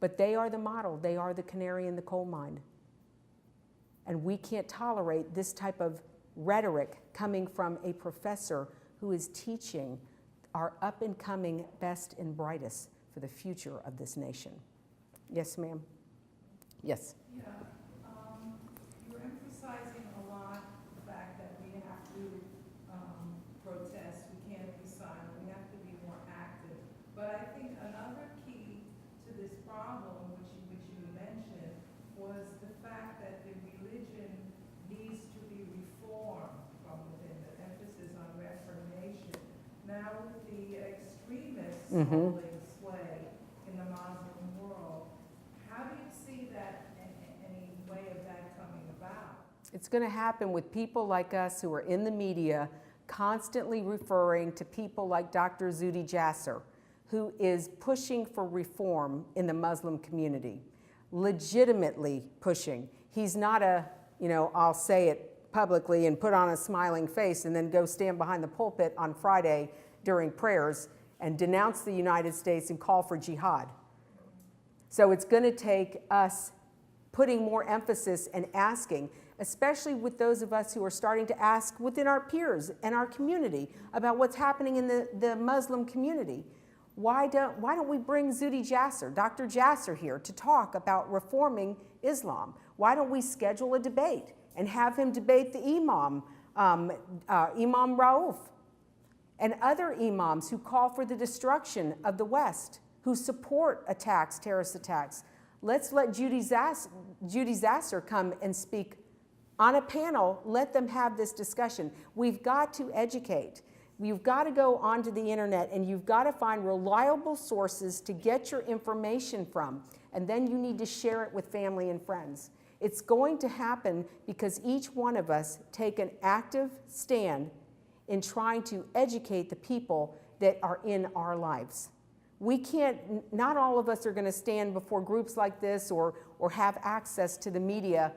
but they are the model. They are the canary in the coal mine. And we can't tolerate this type of rhetoric coming from a professor who is teaching our up-and-coming best and brightest for the future of this nation. Yes, ma'am? Yes. Yeah, you're emphasizing a lot the fact that we have to protest, we can't be silent, we have to be more active. But I think another key to this problem, which you mentioned, was the fact that the religion needs to be reformed from within, the emphasis on reformation. Now with the extremists holding sway in the Muslim world, how do you see that It's going to happen with people like us who are in the media constantly referring to people like Dr. Zuhdi Jasser, who is pushing for reform in the Muslim community, legitimately pushing. He's not a, I'll say it publicly and put on a smiling face and then go stand behind the pulpit on Friday during prayers and denounce the United States and call for jihad. So it's going to take us putting more emphasis and asking, especially with those of us who are starting to ask within our peers and our community about what's happening in the Muslim community. Why don't we bring Zuhdi Jasser, Dr. Jasser here to talk about reforming Islam? Why don't we schedule a debate and have him debate the Imam Rauf, and other imams who call for the destruction of the West, who support attacks, terrorist attacks. Let's let Zuhdi Jasser come and speak on a panel. Let them have this discussion. We've got to educate. You've got to go onto the internet and you've got to find reliable sources to get your information from. And then you need to share it with family and friends. It's going to happen because each one of us take an active stand in trying to educate the people that are in our lives. We can't, not all of us are going to stand before groups like this or have access to the media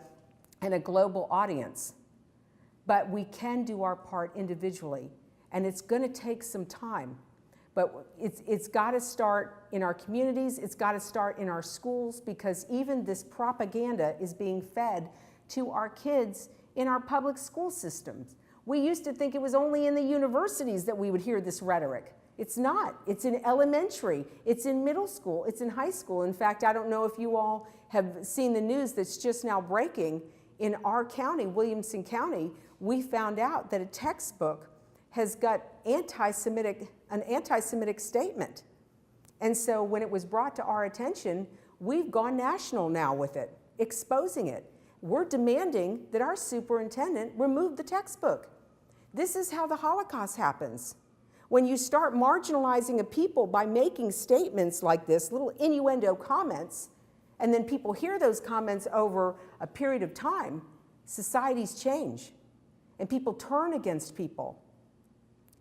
and a global audience. But we can do our part individually. And it's going to take some time. But it's got to start in our communities. It's got to start in our schools, because even this propaganda is being fed to our kids in our public school systems. We used to think it was only in the universities that we would hear this rhetoric. It's not. It's in elementary. It's in middle school. It's in high school. In fact, I don't know if you all have seen the news that's just now breaking. In our county, Williamson County, we found out that a textbook has got an anti-Semitic statement. And so when it was brought to our attention, we've gone national now with it, exposing it. We're demanding that our superintendent remove the textbook. This is how the Holocaust happens. When you start marginalizing a people by making statements like this, little innuendo comments, and then people hear those comments over a period of time, societies change, and people turn against people.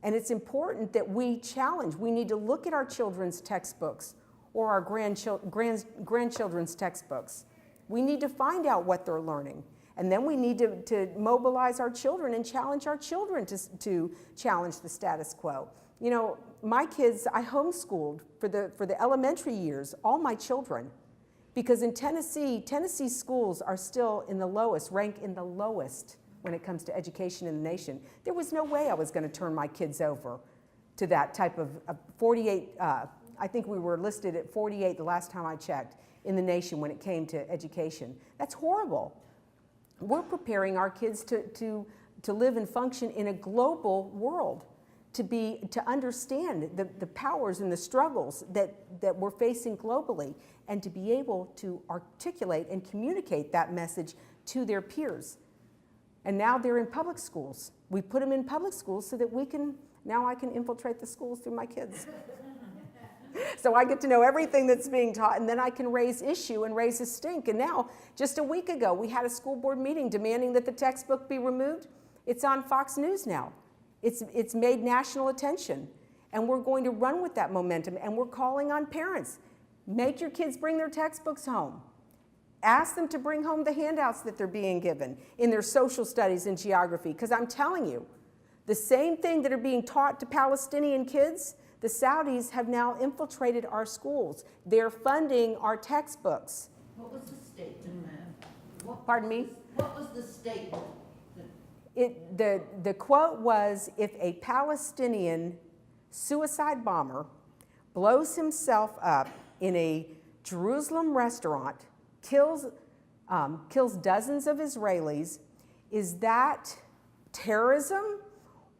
And it's important that we challenge. We need to look at our children's textbooks or our grandchildren's textbooks. We need to find out what they're learning. And then we need to mobilize our children and challenge our children to challenge the status quo. You know, my kids, I homeschooled for the elementary years, all my children. Because in Tennessee schools are still rank in the lowest when it comes to education in the nation. There was no way I was going to turn my kids over to that type of 48, I think we were listed at 48 the last time I checked in the nation when it came to education. That's horrible. We're preparing our kids to live and function in a global world, to understand the powers and the struggles that we're facing globally, and to be able to articulate and communicate that message to their peers. And now they're in public schools. We put them in public schools so that now I can infiltrate the schools through my kids. So I get to know everything that's being taught, and then I can raise issue and raise a stink. And now, just a week ago, we had a school board meeting demanding that the textbook be removed. It's on Fox News now. It's made national attention. And we're going to run with that momentum, and we're calling on parents. Make your kids bring their textbooks home. Ask them to bring home the handouts that they're being given in their social studies and geography, because I'm telling you, the same thing that are being taught to Palestinian kids, the Saudis have now infiltrated our schools. They're funding our textbooks. What was the statement, ma'am? Pardon me? What was the statement? The quote was, if a Palestinian suicide bomber blows himself up in a Jerusalem restaurant, kills dozens of Israelis, is that terrorism,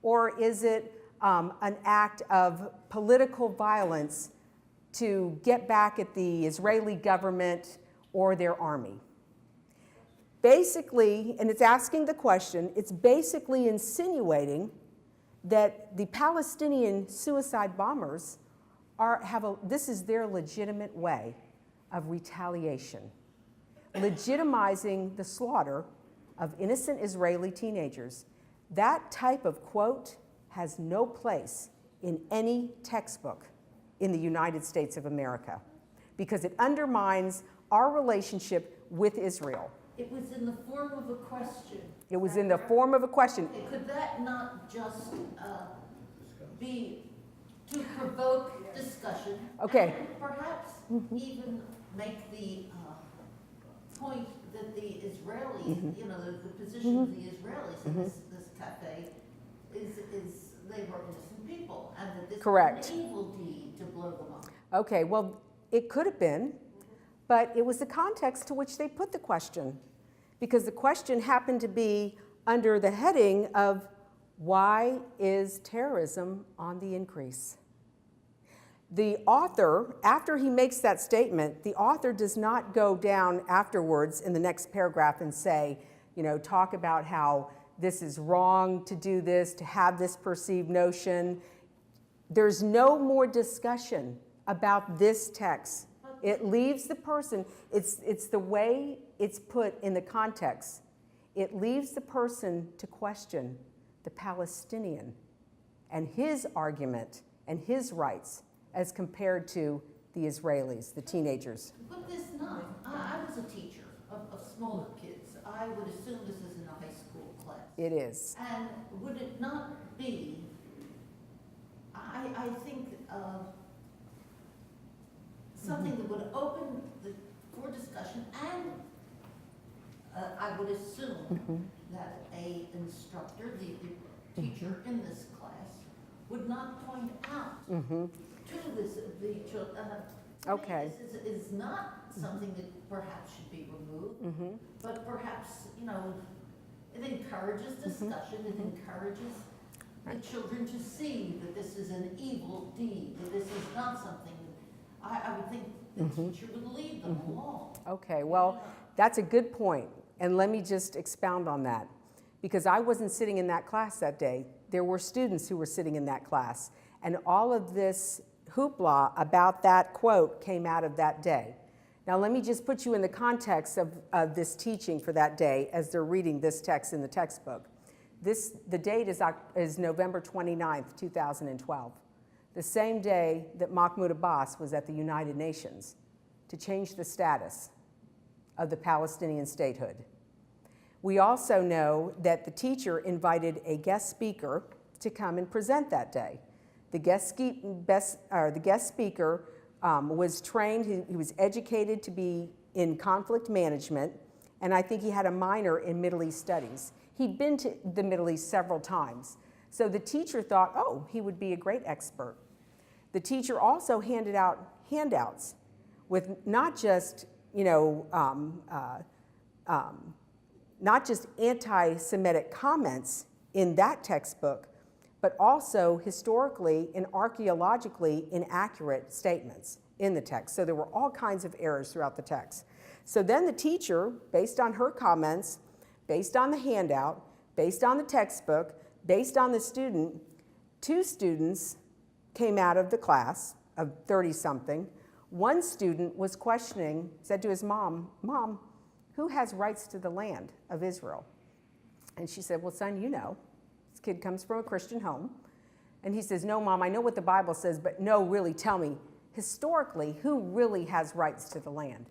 or is it an act of political violence to get back at the Israeli government or their army? Basically, and it's asking the question, it's basically insinuating that the Palestinian suicide bombers this is their legitimate way of retaliation, legitimizing the slaughter of innocent Israeli teenagers. That type of quote has no place in any textbook in the United States of America because it undermines our relationship with Israel. It was in the form of a question. It was in the form of a question. Could that not just be to provoke discussion? Okay. And perhaps even make the point that the Israelis, you know, the position of the Israelis in this cafe is they were innocent people, and that this Correct. was an evil deed to blow them up. Okay, well, it could have been, but it was the context to which they put the question, because the question happened to be under the heading of why is terrorism on the increase? The author, after he makes that statement, the author does not go down afterwards in the next paragraph and say, you know, talk about how this is wrong to do this, to have this perceived notion. There's no more discussion about this text. It leaves the person, it's the way it's put in the context. It leaves the person to question the Palestinian and his argument and his rights as compared to the Israelis, the teenagers. But this not, I was a teacher of smaller kids. I would assume this is in a high school class. It is. And would it not be, I think, something that would open for discussion, and I would assume that a instructor, the teacher in this class, would not point out to the children. Okay. This is not something that perhaps should be removed, but perhaps, you know, it encourages discussion, it encourages the children to see that this is an evil deed, that this is not something that I would think the teacher would lead them along. Okay, well, that's a good point, and let me just expound on that. Because I wasn't sitting in that class that day. There were students who were sitting in that class, and all of this hoopla about that quote came out of that day. Now, let me just put you in the context of this teaching for that day as they're reading this text in the textbook. The date is November 29th, 2012, the same day that Mahmoud Abbas was at the United Nations to change the status of the Palestinian statehood. We also know that the teacher invited a guest speaker to come and present that day. The guest speaker was trained, he was educated to be in conflict management, and I think he had a minor in Middle East studies. He'd been to the Middle East several times. So the teacher thought, oh, he would be a great expert. The teacher also handed out handouts with not just, you know, not just anti-Semitic comments in that textbook, but also historically and archaeologically inaccurate statements in the text. So there were all kinds of errors throughout the text. So then the teacher, based on her comments, based on the handout, based on the textbook, based on the student, 2 students came out of the class of 30-something. One student was questioning, said to his mom, "Mom, who has rights to the land of Israel?" And she said, "Well, son, you know. This kid comes from a Christian home." And he says, "No, Mom, I know what the Bible says, but no, really, tell me, historically, who really has rights to the land?"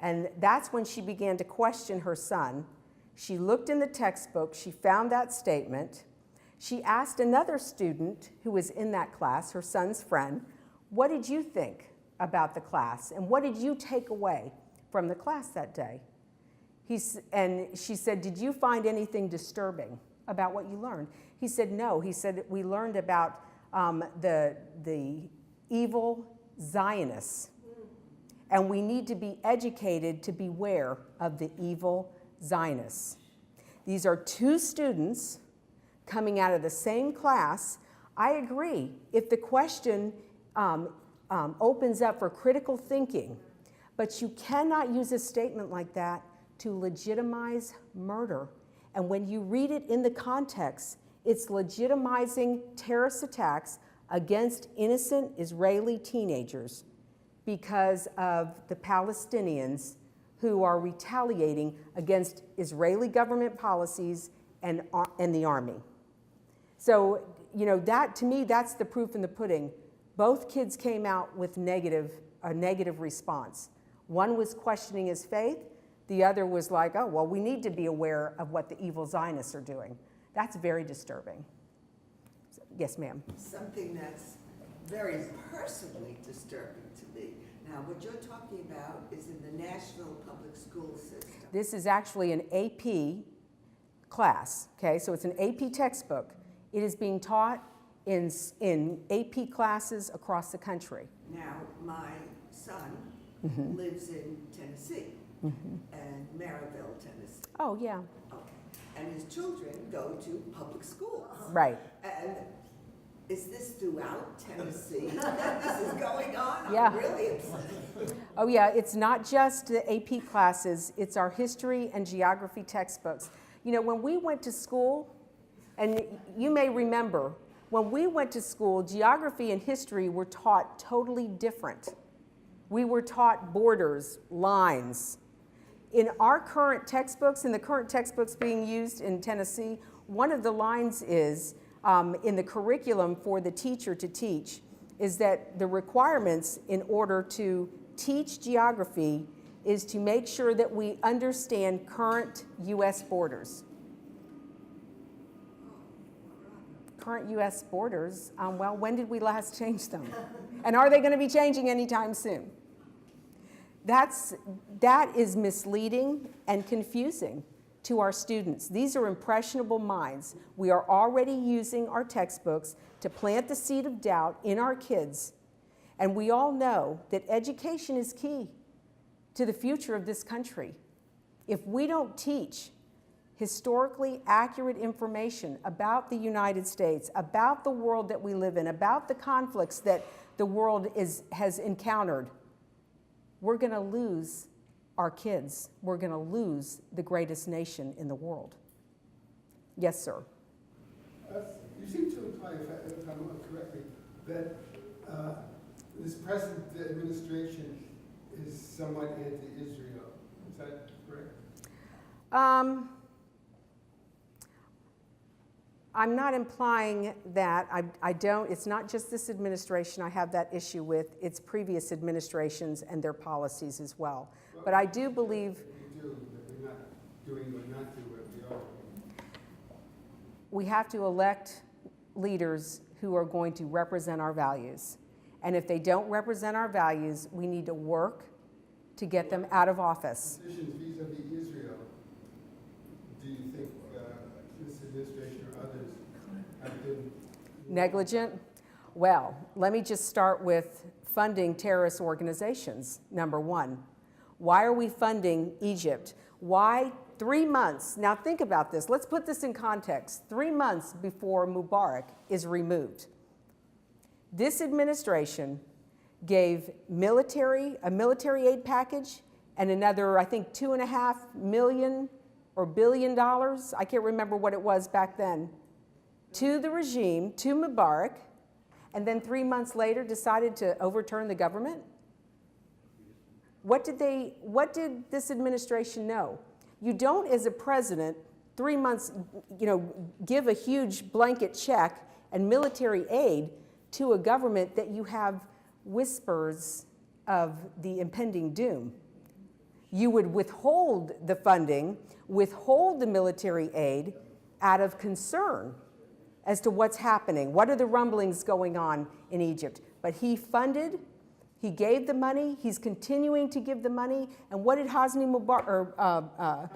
And that's when she began to question her son. She looked in the textbook, she found that statement. She asked another student who was in that class, her son's friend, "What did you think about the class? And what did you take away from the class that day?" And she said, "Did you find anything disturbing about what you learned?" He said, "No." He said, "We learned about the evil Zionists, and we need to be educated to beware of the evil Zionists." These are 2 students coming out of the same class. I agree. If the question opens up for critical thinking, but you cannot use a statement like that to legitimize murder. And when you read it in the context, it's legitimizing terrorist attacks against innocent Israeli teenagers because of the Palestinians who are retaliating against Israeli government policies and the army. So, that, to me, that's the proof in the pudding. Both kids came out with a negative response. One was questioning his faith. The other was like, oh, well, we need to be aware of what the evil Zionists are doing. That's very disturbing. So, yes, ma'am. Something that's very personally disturbing to me. Now, what you're talking about is in the National Public School System. This is actually an AP class, okay? So it's an AP textbook. It is being taught in AP classes across the country. Now, my son lives in Tennessee, and Maryville, Tennessee. Oh, yeah. Okay. And his children go to public schools. Right. And is this throughout Tennessee that this is going on? Yeah. I'm really upset. Oh, yeah, it's not just the AP classes, it's our history and geography textbooks. When we went to school, and you may remember, when we went to school, geography and history were taught totally different. We were taught borders, lines. In our current textbooks, in the current textbooks being used in Tennessee, one of the lines is, in the curriculum for the teacher to teach, is that the requirements in order to teach geography is to make sure that we understand current U.S. borders. Current U.S. borders, well, when did we last change them? And are they going to be changing anytime soon? That is misleading and confusing to our students. These are impressionable minds. We are already using our textbooks to plant the seed of doubt in our kids. And we all know that education is key to the future of this country. If we don't teach historically accurate information about the United States, about the world that we live in, about the conflicts that the world has encountered, we're going to lose our kids. We're going to lose the greatest nation in the world. Yes, sir. You seem to imply, if I'm not correctly, that this present administration is somewhat anti-Israel. Is that correct? I'm not implying that. I don't. It's not just this administration I have that issue with. It's previous administrations and their policies as well. But I do believe We do, that we're not doing or not doing what we are. we have to elect leaders who are going to represent our values. And if they don't represent our values, we need to work to get them out of office. Positions vis-a-vis Israel, do you think this administration or others have been Negligent? Well, let me just start with funding terrorist organizations, number one. Why are we funding Egypt? Why 3 months? Now think about this. Let's put this in context. 3 months before Mubarak is removed, this administration gave a military aid package and another, I think, $2.5 million or $1 billion, I can't remember what it was back then, to the regime, to Mubarak, and then 3 months later decided to overturn the government? What did this administration know? You don't, as a president, 3 months, give a huge blanket check and military aid to a government that you have whispers of the impending doom. You would withhold the funding, withhold the military aid out of concern as to what's happening. What are the rumblings going on in Egypt? But he funded, he gave the money, he's continuing to give the money, and what did Hosni Mubarak,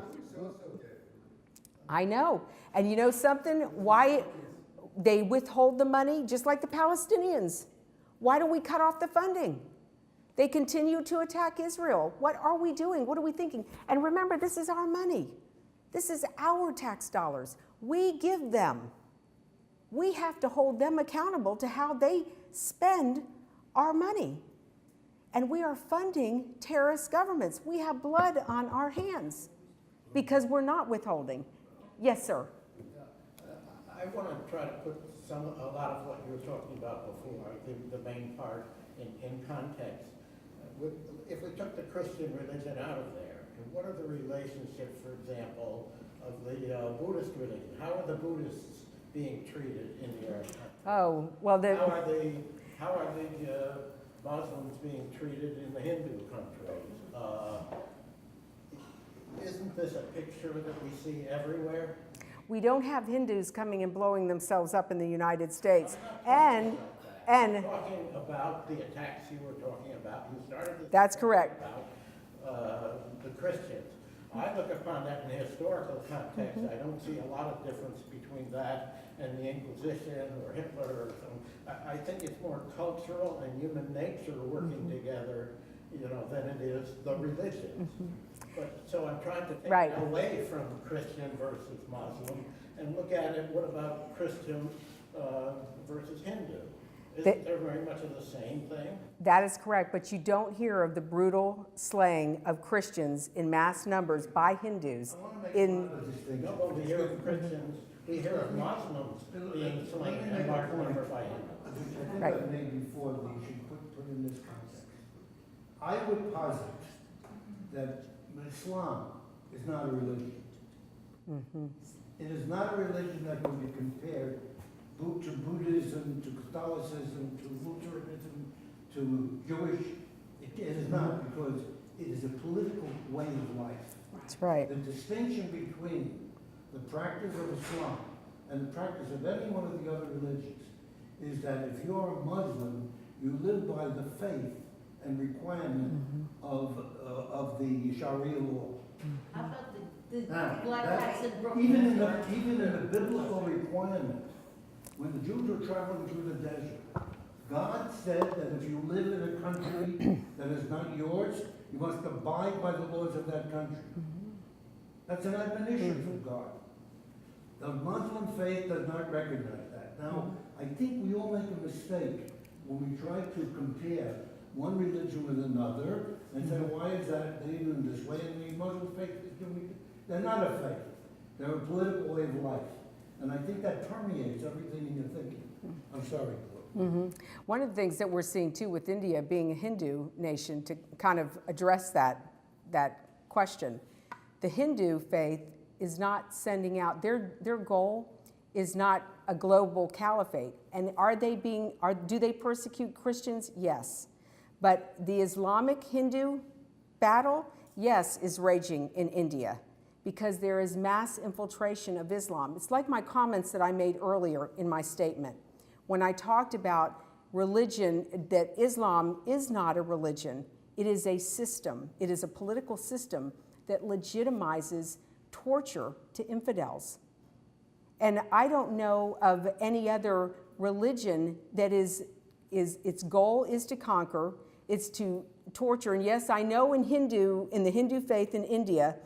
I know. And you know something? Why they withhold the money, just like the Palestinians. Why don't we cut off the funding? They continue to attack Israel. What are we doing? What are we thinking? And remember, this is our money. This is our tax dollars. We give them. We have to hold them accountable to how they spend our money. And we are funding terrorist governments. We have blood on our hands because we're not withholding. Yes, sir. I want to try to put a lot of what you were talking about before, the main part, in context. If we took the Christian religion out of there What are the relationships, for example, of the Buddhist religion? How are the Buddhists being treated in your country? Oh, well, How are the Muslims being treated in the Hindu countries? Isn't this a picture that we see everywhere? we don't have Hindus coming and blowing themselves up in the United States. And I'm talking about the attacks you were talking about. You started to That's talk correct. about the Christians. I look upon that in a historical context. I don't see a lot of difference between that and the Inquisition or Hitler or something. I think it's more cultural and human nature working together, than it is the religions. But, so I'm trying to take Right. it away from Christian versus Muslim and look at it, what about Christian versus Hindu? Isn't there very much of the same thing? that is correct, but you don't hear of the brutal slaying of Christians in mass numbers by Hindus I want to make in, one other distinction. No, we hear of Christians, we hear of Muslims being slain and marked number by Hindus. I think Right. I've made before, that you should put in this context. I would posit that Islam is not a religion. It is not a religion that can be compared to Buddhism, to Catholicism, to Lutheranism, to Jewish. It is not, because it is a political way of life. that's right. The distinction between the practice of Islam and the practice of any one of the other religions is that if you're a Muslim, you live by the faith and requirement of the Sharia law. How about the Now, black that- hats in Brooklyn? even in the biblical requirement, when the Jews were traveling through the desert, God said that if you live in a country that is not yours, you must abide by the laws of that country. That's an admonition from God. The Muslim faith does not recognize that. Now, I think we all make a mistake when we try to compare one religion with another and say, why is that they do this way and the Muslim faith is doing it? They're not a faith. They're a political way of life. And I think that permeates everything in your thinking. I'm sorry. One of the things that we're seeing too with India being a Hindu nation, to kind of address that question, the Hindu faith is not sending out, their goal is not a global caliphate. And do they persecute Christians? Yes. But the Islamic Hindu battle, yes, is raging in India because there is mass infiltration of Islam. It's like my comments that I made earlier in my statement. When I talked about religion, that Islam is not a religion, it is a system. It is a political system that legitimizes torture to infidels. And I don't know of any other religion that is its goal is to conquer, it's to torture. And yes, I know in the Hindu faith in India,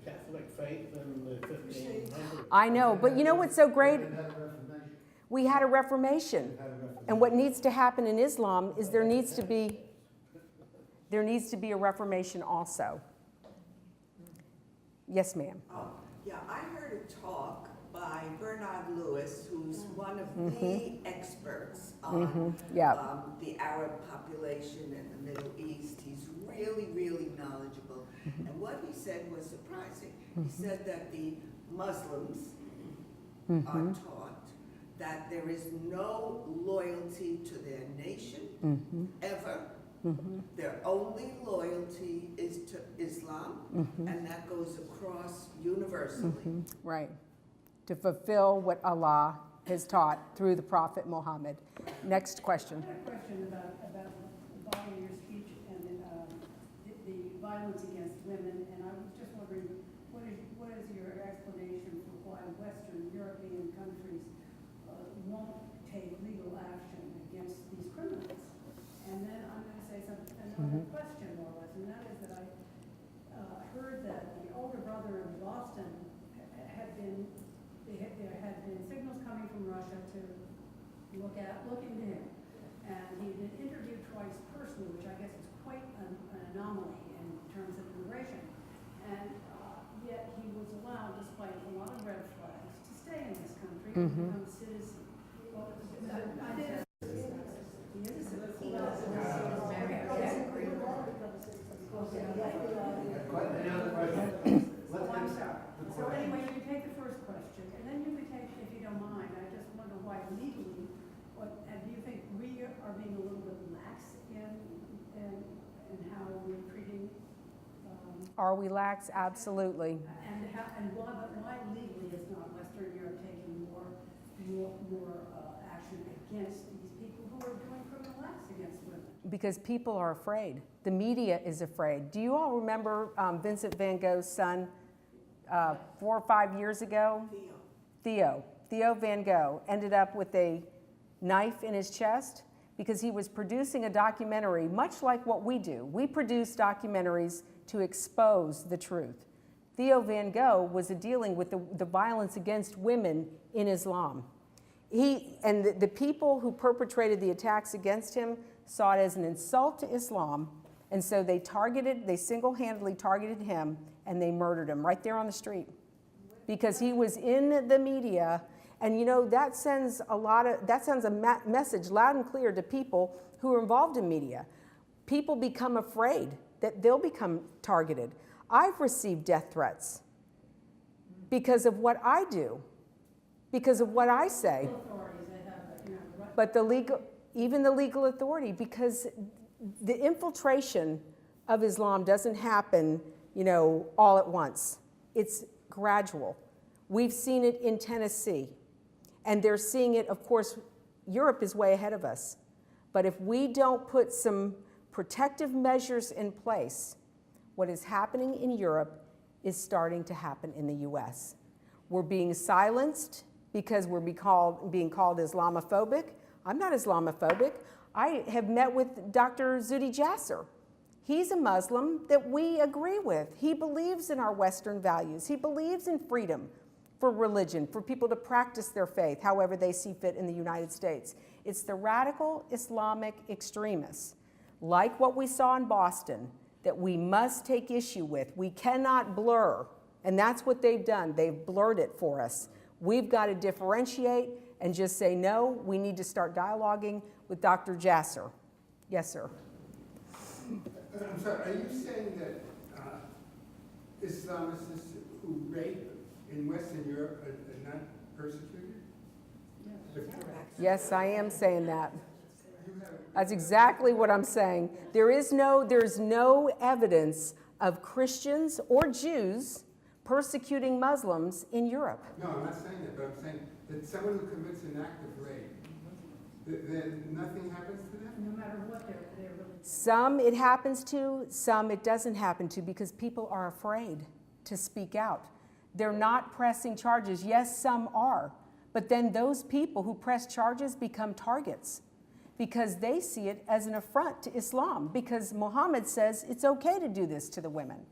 Catholic faith in the 1500s. I know, but you know what's so great? They had a reformation. We had a reformation. They had a reformation. And what needs to happen in Islam is there needs to be a reformation also. Yes, ma'am. Oh, yeah, I heard a talk by Bernard Lewis, who's one of the experts on Yeah. the Arab population in the Middle East. He's really, really knowledgeable. And what he said was surprising. He said that the Muslims are taught that there is no loyalty to their nation ever. Their only loyalty is to Islam, and that goes across universally. Right. To fulfill what Allah has taught through the Prophet Muhammad. Next question. I had a question about the body of your speech and the violence against women, and I was just wondering, what is your explanation for why Western European countries won't take legal action against these criminals? And then I'm going to say another question, more or less, and that is that I heard that the older brother of Boston there had been signals coming from Russia to look into him. And he'd been interviewed twice personally, which I guess is quite an anomaly in terms of immigration. And yet he was allowed, despite a lot of red flags, to stay in this country and become a citizen. Well, I did. He is a citizen. He was very, very Any other don't mind, I just wonder why legally, and do you think we are being a little bit lax in how we're treating, Are we lax? Absolutely. and why legally is not Western Europe taking more action against these people who are doing criminal acts against women? Because people are afraid. The media is afraid. Do you all remember Vincent van Gogh's son 4 or 5 years ago? Theo Van Gogh ended up with a knife in his chest because he was producing a documentary, much like what we do. We produce documentaries to expose the truth. Theo Van Gogh was dealing with the violence against women in Islam. The people who perpetrated the attacks against him saw it as an insult to Islam, and so they single-handedly targeted him, and they murdered him right there on the street because he was in the media. And you know, that sends a message loud and clear to people who are involved in media. People become afraid that they'll become targeted. I've received death threats because of what I do, because of what I say. Authorities, they have, you know, right. But even the legal authority, because the infiltration of Islam doesn't happen, you know, all at once. It's gradual. We've seen it in Tennessee, and they're seeing it, of course, Europe is way ahead of us. But if we don't put some protective measures in place, what is happening in Europe is starting to happen in the US. We're being silenced because we're being called Islamophobic. I'm not Islamophobic. I have met with Dr. Zuhdi Jasser. He's a Muslim that we agree with. He believes in our Western values. He believes in freedom for religion, for people to practice their faith however they see fit in the United States. It's the radical Islamic extremists, like what we saw in Boston, that we must take issue with. We cannot blur, and that's what they've done. They've blurred it for us. We've got to differentiate and just say, no, we need to start dialoguing with Dr. Jasser. Yes, sir. I'm sorry, are you saying that Islamists who rape in Western Europe are not persecuted? Yes, I am saying that. That's exactly what I'm saying. There's no evidence of Christians or Jews persecuting Muslims in Europe. No, I'm not saying that, but I'm saying that someone who commits an act of rape, then nothing happens to them? No matter what they're really. Some it happens to, some it doesn't happen to, because people are afraid to speak out. They're not pressing charges. Yes, some are. But then those people who press charges become targets because they see it as an affront to Islam, because Muhammad says it's okay to do this to the women.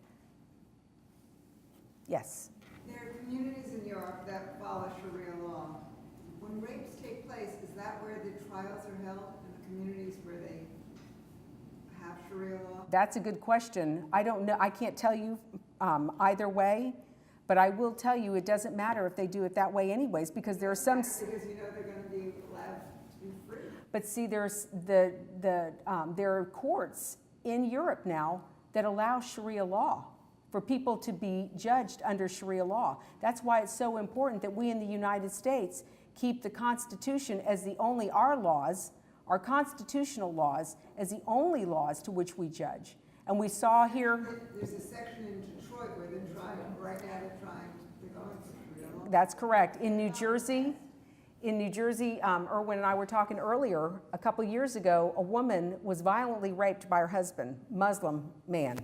Yes. There are communities in Europe that follow Sharia law. When rapes take place, is that where the trials are held, in the communities where they have Sharia law? That's a good question. I don't know. I can't tell you either way, but I will tell you it doesn't matter if they do it that way anyways, because there are some. Because you know they're going to be allowed to be free. But see, there are courts in Europe now that allow Sharia law for people to be judged under Sharia law. That's why it's so important that we in the United States keep the Constitution as our constitutional laws, as the only laws to which we judge. And we saw here. There's a section in Detroit where they're trying, right now they're going for Sharia law. That's correct. In New Jersey, Erwin and I were talking earlier, a couple years ago, a woman was violently raped by her husband, Muslim man.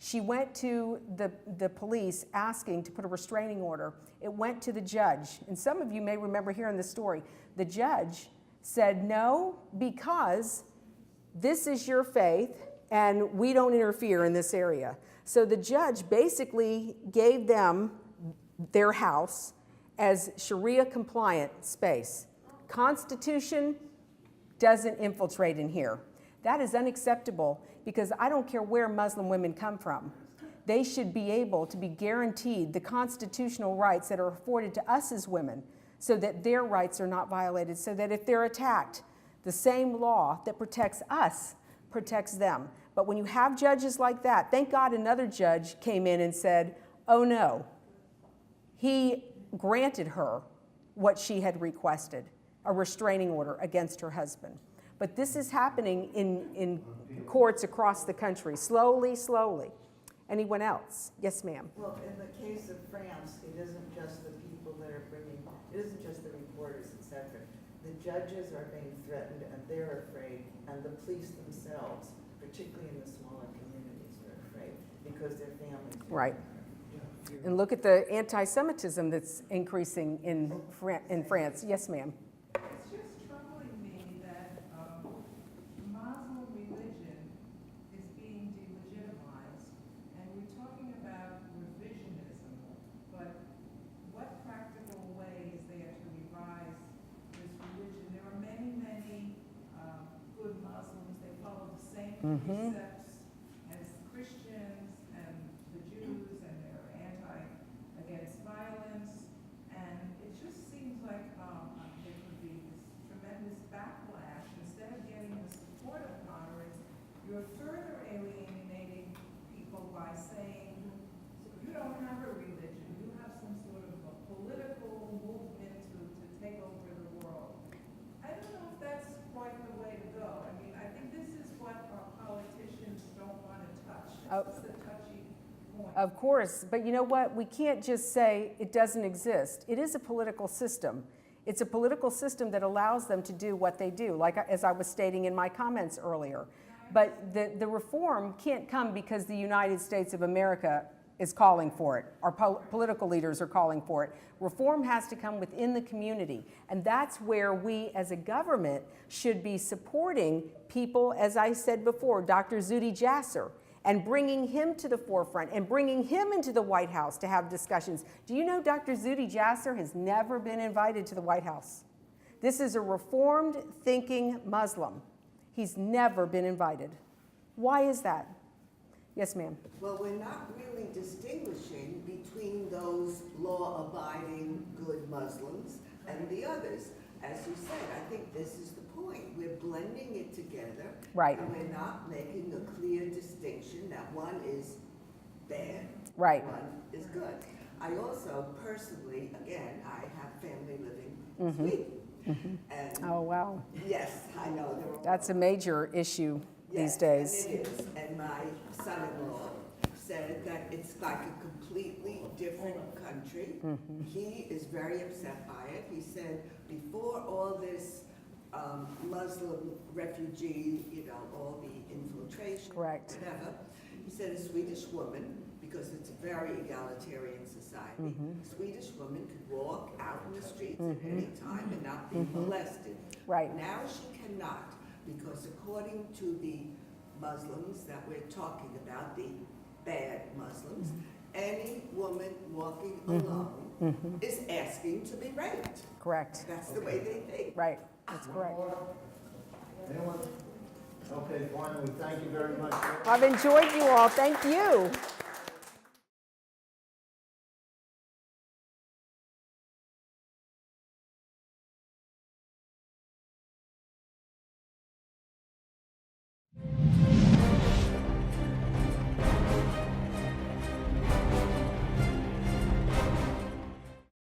She went to the police asking to put a restraining order. It went to the judge. And some of you may remember hearing the story. The judge said, no, because this is your faith and we don't interfere in this area. So the judge basically gave them their house as Sharia compliant space. Constitution doesn't infiltrate in here. That is unacceptable, because I don't care where Muslim women come from. They should be able to be guaranteed the constitutional rights that are afforded to us as women, so that their rights are not violated, so that if they're attacked, the same law that protects us protects them. But when you have judges like that, thank God another judge came in and said, oh no, he granted her what she had requested, a restraining order against her husband. But this is happening in courts across the country, slowly, slowly. Anyone else? Yes, ma'am. Well, in the case of France, it isn't just the people that are bringing, it isn't just the reporters, et cetera. The judges are being threatened and they're afraid, and the police themselves, particularly in the smaller communities, are afraid because their families. Right. And look at the anti-Semitism that's increasing in France. Yes, ma'am. It's just troubling me that Muslim religion is being delegitimized, and we're talking about revisionism, but what practical way is there to revise this religion? There are many, many good Muslims. They follow the same precepts as Christians and the Jews, and they're against violence, and it just seems like there could be this tremendous backlash. Instead of getting the support of Congress, you're further alienating people by saying, you don't have a religion, you have some sort of a political movement to take over the world. I don't know if that's quite the way to go. I mean, I think this is what our politicians don't want to touch. This is the touchy point. Of course, but you know what? We can't just say it doesn't exist. It is a political system. It's a political system that allows them to do what they do, like as I was stating in my comments earlier. But the reform can't come because the United States of America is calling for it. Our political leaders are calling for it. Reform has to come within the community. And that's where we as a government should be supporting people, as I said before, Dr. Zuhdi Jasser, and bringing him to the forefront and bringing him into the White House to have discussions. Do you know Dr. Zuhdi Jasser has never been invited to the White House? This is a reformed thinking Muslim. He's never been invited. Why is that? Yes, ma'am. Well, we're not really distinguishing between those law-abiding good Muslims and the others. As you said, I think this is the point. We're blending it together. Right. And we're not making a clear distinction that one is bad, Right. one is good. I also personally, again, I have family living in Sweden. And Oh, wow. yes, I know. They're all That's a major issue these days. And it is. And my son-in-law said that it's like a completely different country. He is very upset by it. He said before all this Muslim refugee, all the infiltration, Correct. whatever, he said a Swedish woman, because it's a very egalitarian society, a Swedish woman could walk out in the streets at any time and not be molested. Right. Now she cannot, because according to the Muslims that we're talking about, the bad Muslims, any woman walking alone is asking to be raped. Correct. That's the way they think. Right. That's correct. Anyone? Okay, finally, thank you very much. I've enjoyed you all. Thank you.